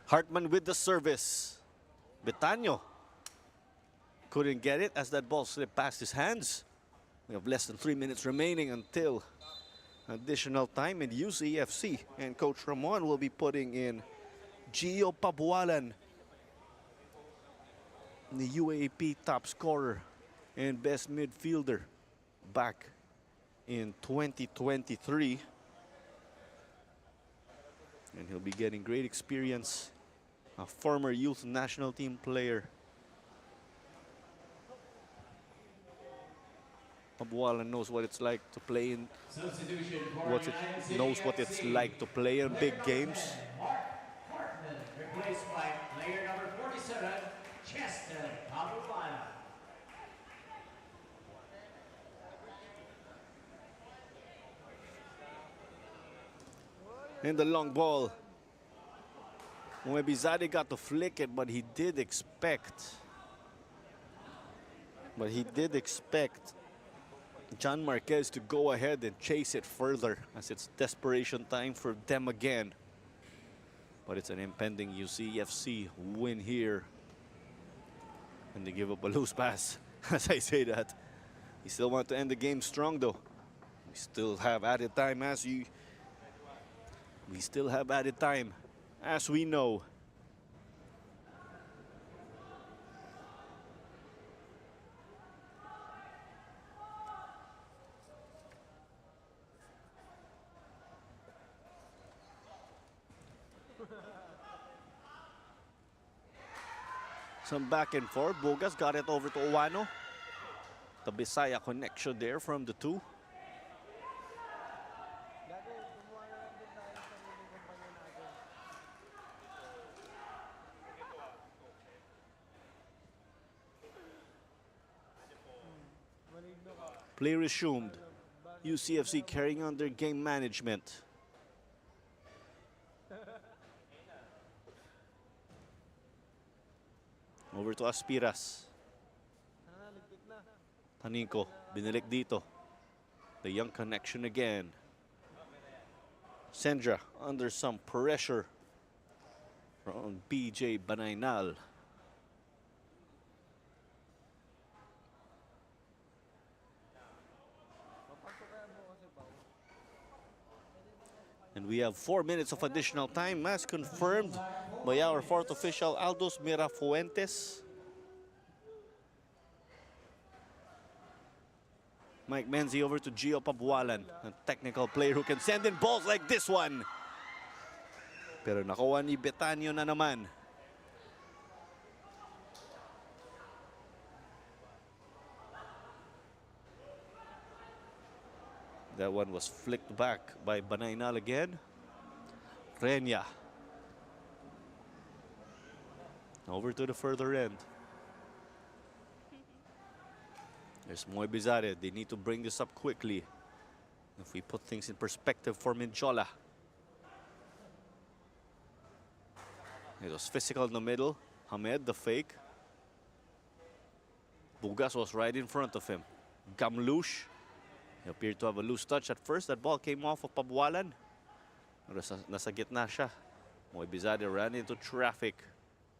Hartman with the service. Betanyo couldn't get it as that ball slipped past his hands. We have less than 3 minutes remaining until additional time, and UCFC and Coach Ramon will be putting in Gio Pabualan, the UAP top scorer and best midfielder back in 2023. And he'll be getting great experience. A former youth national team player. Pabualan knows what it's like to play in knows what it's like to play in big games. Mark Hartman, replaced by player number 47, Chester Pabualan. And the long ball. Muebizade got to flick it, but he did expect John Marquez to go ahead and chase it further, as it's desperation time for them again. But it's an impending UCFC win here. And they give up a loose pass. As I say that, we still want to end the game strong though. We still have added time as we know. Some back and forth. Bogas got it over to Owano. The Bisaya connection there from the two. Play resumed. UCFC carrying on their game management. Over to Aspiras. Taniko, binalik dito. The young connection again. Sendra under some pressure from BJ Banaynal. And we have 4 minutes of additional time as confirmed by our fourth official, Aldos Mirafuentes. Mike Menzi over to Gio Pabualan, a technical player who can send in balls like this one. Pero nakuha ni Betanyo na naman. That one was flicked back by Banaynal again. Renya. Over to the further end. There's Moy Bizarre. They need to bring this up quickly. If we put things in perspective for Mendiola. It was physical in the middle. Hamed, the fake. Bugas was right in front of him. Gamlush. He appeared to have a loose touch at first. That ball came off of Pabualan. Nasa gitna siya. Moy Bizarre ran into traffic.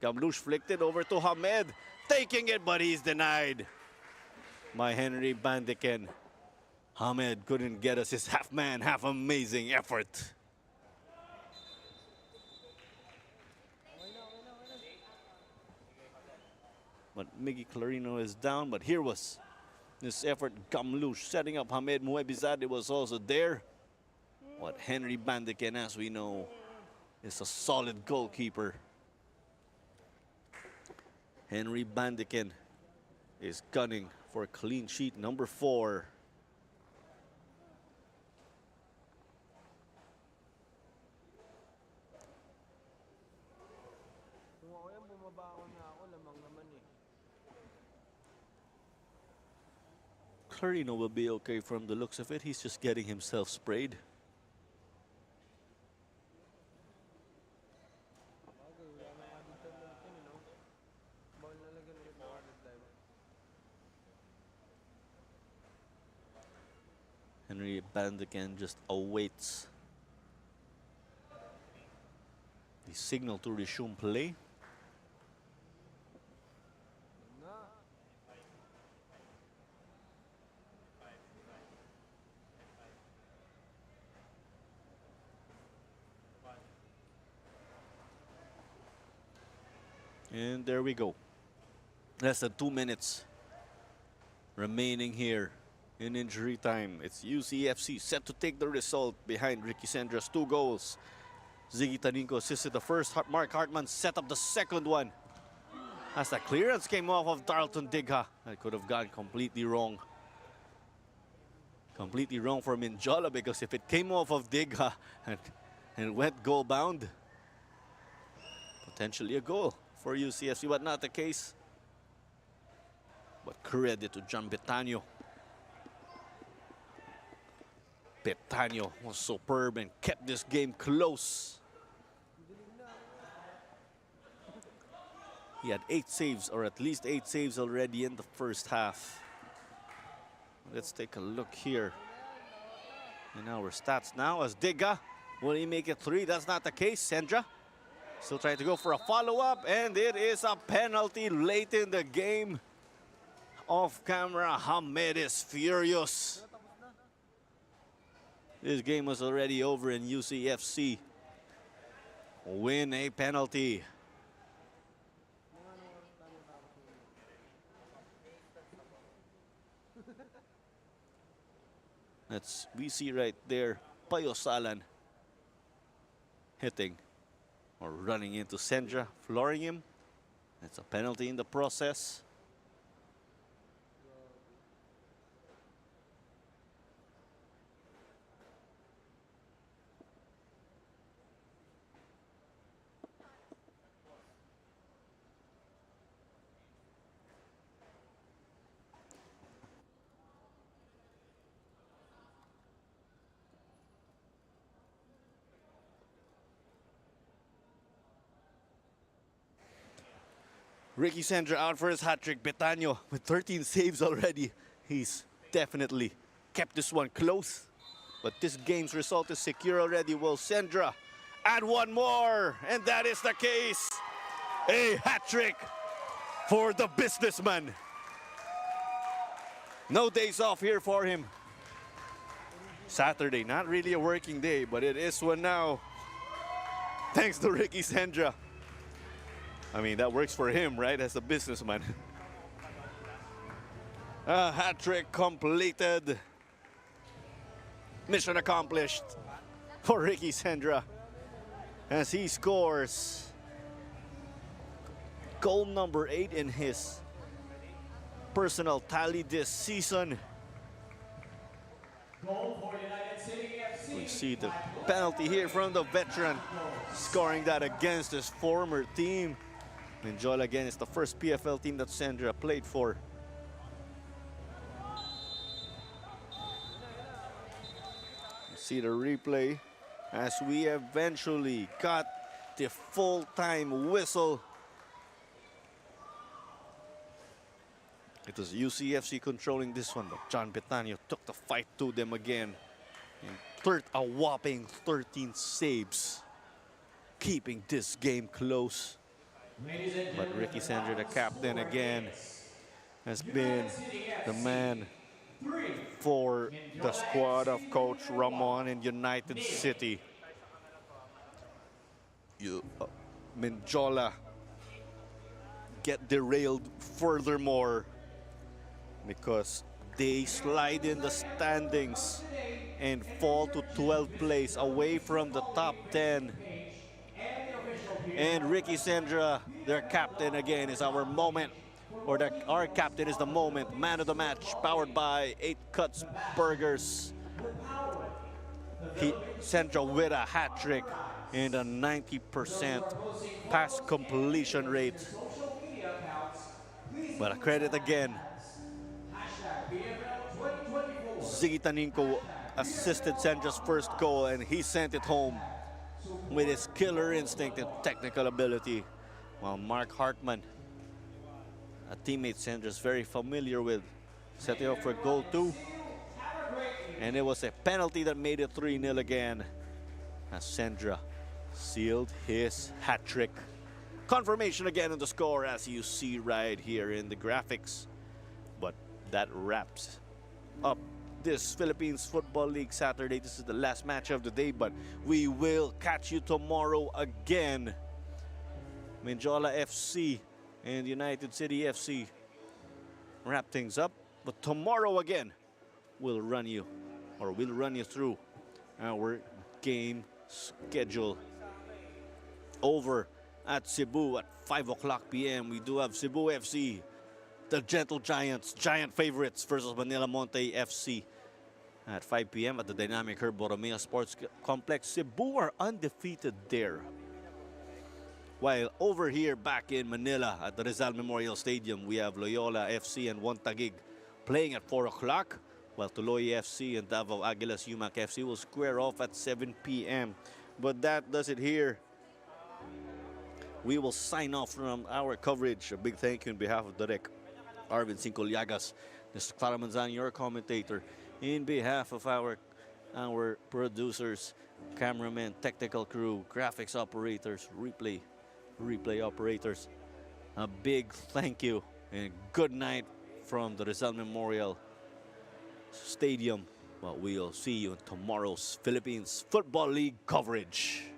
Gamlush flicked it over to Hamed. Taking it, but he's denied by Henry Bandiken. Hamed couldn't get us his half-man, half-amazing effort. But Miggy Clarino is down, but here was this effort. Gamlush setting up Hamed. Muebizade was also there. What Henry Bandiken, as we know, is a solid goalkeeper. Henry Bandiken is gunning for clean sheet number 4. Kung ako yan, bumabaon na ako, lamang naman eh. Clarino will be okay from the looks of it. He's just getting himself sprayed. Bagay, wala na nga dito natin, no? Ball na lagyan ulit ng added time. Henry Bandiken just awaits the signal to resume play. Na. And there we go. Less than 2 minutes remaining here in injury time. It's UCFC set to take the result behind Ricky Sendra's 2 goals. Ziggy Taninko assisted the first. Mark Hartman set up the second one. As the clearance came off of Darlton Digha. That could have gone completely wrong. Completely wrong for Mendiola, because if it came off of Digha and went goal bound, potentially a goal for UCFC, but not the case. But credit to John Betanyo. Betanyo was superb and kept this game close. He had 8 saves, or at least 8 saves already in the first half. Let's take a look here in our stats now. As Digga, will he make it 3? That's not the case. Sendra still trying to go for a follow-up, and it is a penalty late in the game. Off camera, Hamed is furious. This game was already over, and UCFC win a penalty. We see right there Payo Salan hitting or running into Sendra, flooring him. It's a penalty in the process. Ricky Sendra out for his hat-trick. Betanyo with 13 saves already. He's definitely kept this one close. But this game's result is secure already. Will Sendra add one more? And that is the case. A hat trick for the businessman. No days off here for him. Saturday, not really a working day, but it is one now. Thanks to Ricky Sendra. I mean, that works for him, right, as a businessman. A hat trick completed. Mission accomplished for Ricky Sendra as he scores goal number 8 in his personal tally this season. Goal for United City FC. We see the penalty here from the veteran, scoring that against his former team. Mendiola again is the first PFL team that Sendra played for. See the replay as we eventually got the full-time whistle. It was UCFC controlling this one, but John Betania took the fight to them again. And a whopping 13 saves, keeping this game close. But Ricky Sendra, the captain again, has been the man for the squad of Coach Ramon in United City. Mendiola get derailed furthermore because they slide in the standings and fall to 12th place away from the top 10. And Ricky Sendra, their captain again, is our moment. Our captain is the moment, man of the match, powered by 8 Cuts Burgers. Sendra with a hat trick and a 90% pass completion rate. But a credit again, Ziggy Taninko assisted Sendra's first goal, and he sent it home with his killer instinct and technical ability. While Mark Hartman, a teammate Sendra's very familiar with, set it up for goal 2. And it was a penalty that made it 3-0 again, as Sendra sealed his hat trick. Confirmation again on the score, as you see right here in the graphics. But that wraps up this Philippines Football League Saturday. This is the last match of the day, but we will catch you tomorrow again. Mendiola FC and United City FC wrap things up, but tomorrow again we'll run you through our game schedule. Over at Cebu at 5:00 p.m. we do have Cebu FC, the Gentle Giants, giant favorites, versus Manila Monte FC at 5 p.m. at the dynamic Herb Borromeo Sports Complex. Cebu are undefeated there. While over here back in Manila at the Rizal Memorial Stadium, we have Loyola FC and Wontagig playing at 4:00, while Tuloy FC and Davao Aguilas UMAC FC will square off at 7 p.m. But that does it here. We will sign off from our coverage. A big thank you on behalf of Direk Arvin Cinco Llagas, Mr. Clara Manzan, your commentator. In behalf of our producers, cameramen, technical crew, graphics operators, replay operators, a big thank you and good night from the Rizal Memorial Stadium. Well, we'll see you in tomorrow's Philippines Football League coverage.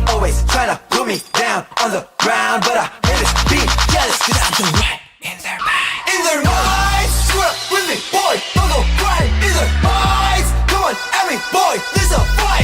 Always trying to put me down on the ground, but I hate it, being jealous, cause I'm the right in their mind. In their minds, screw up with me, boy, don't go crying. In their minds, come on, on, every boy, this a fight.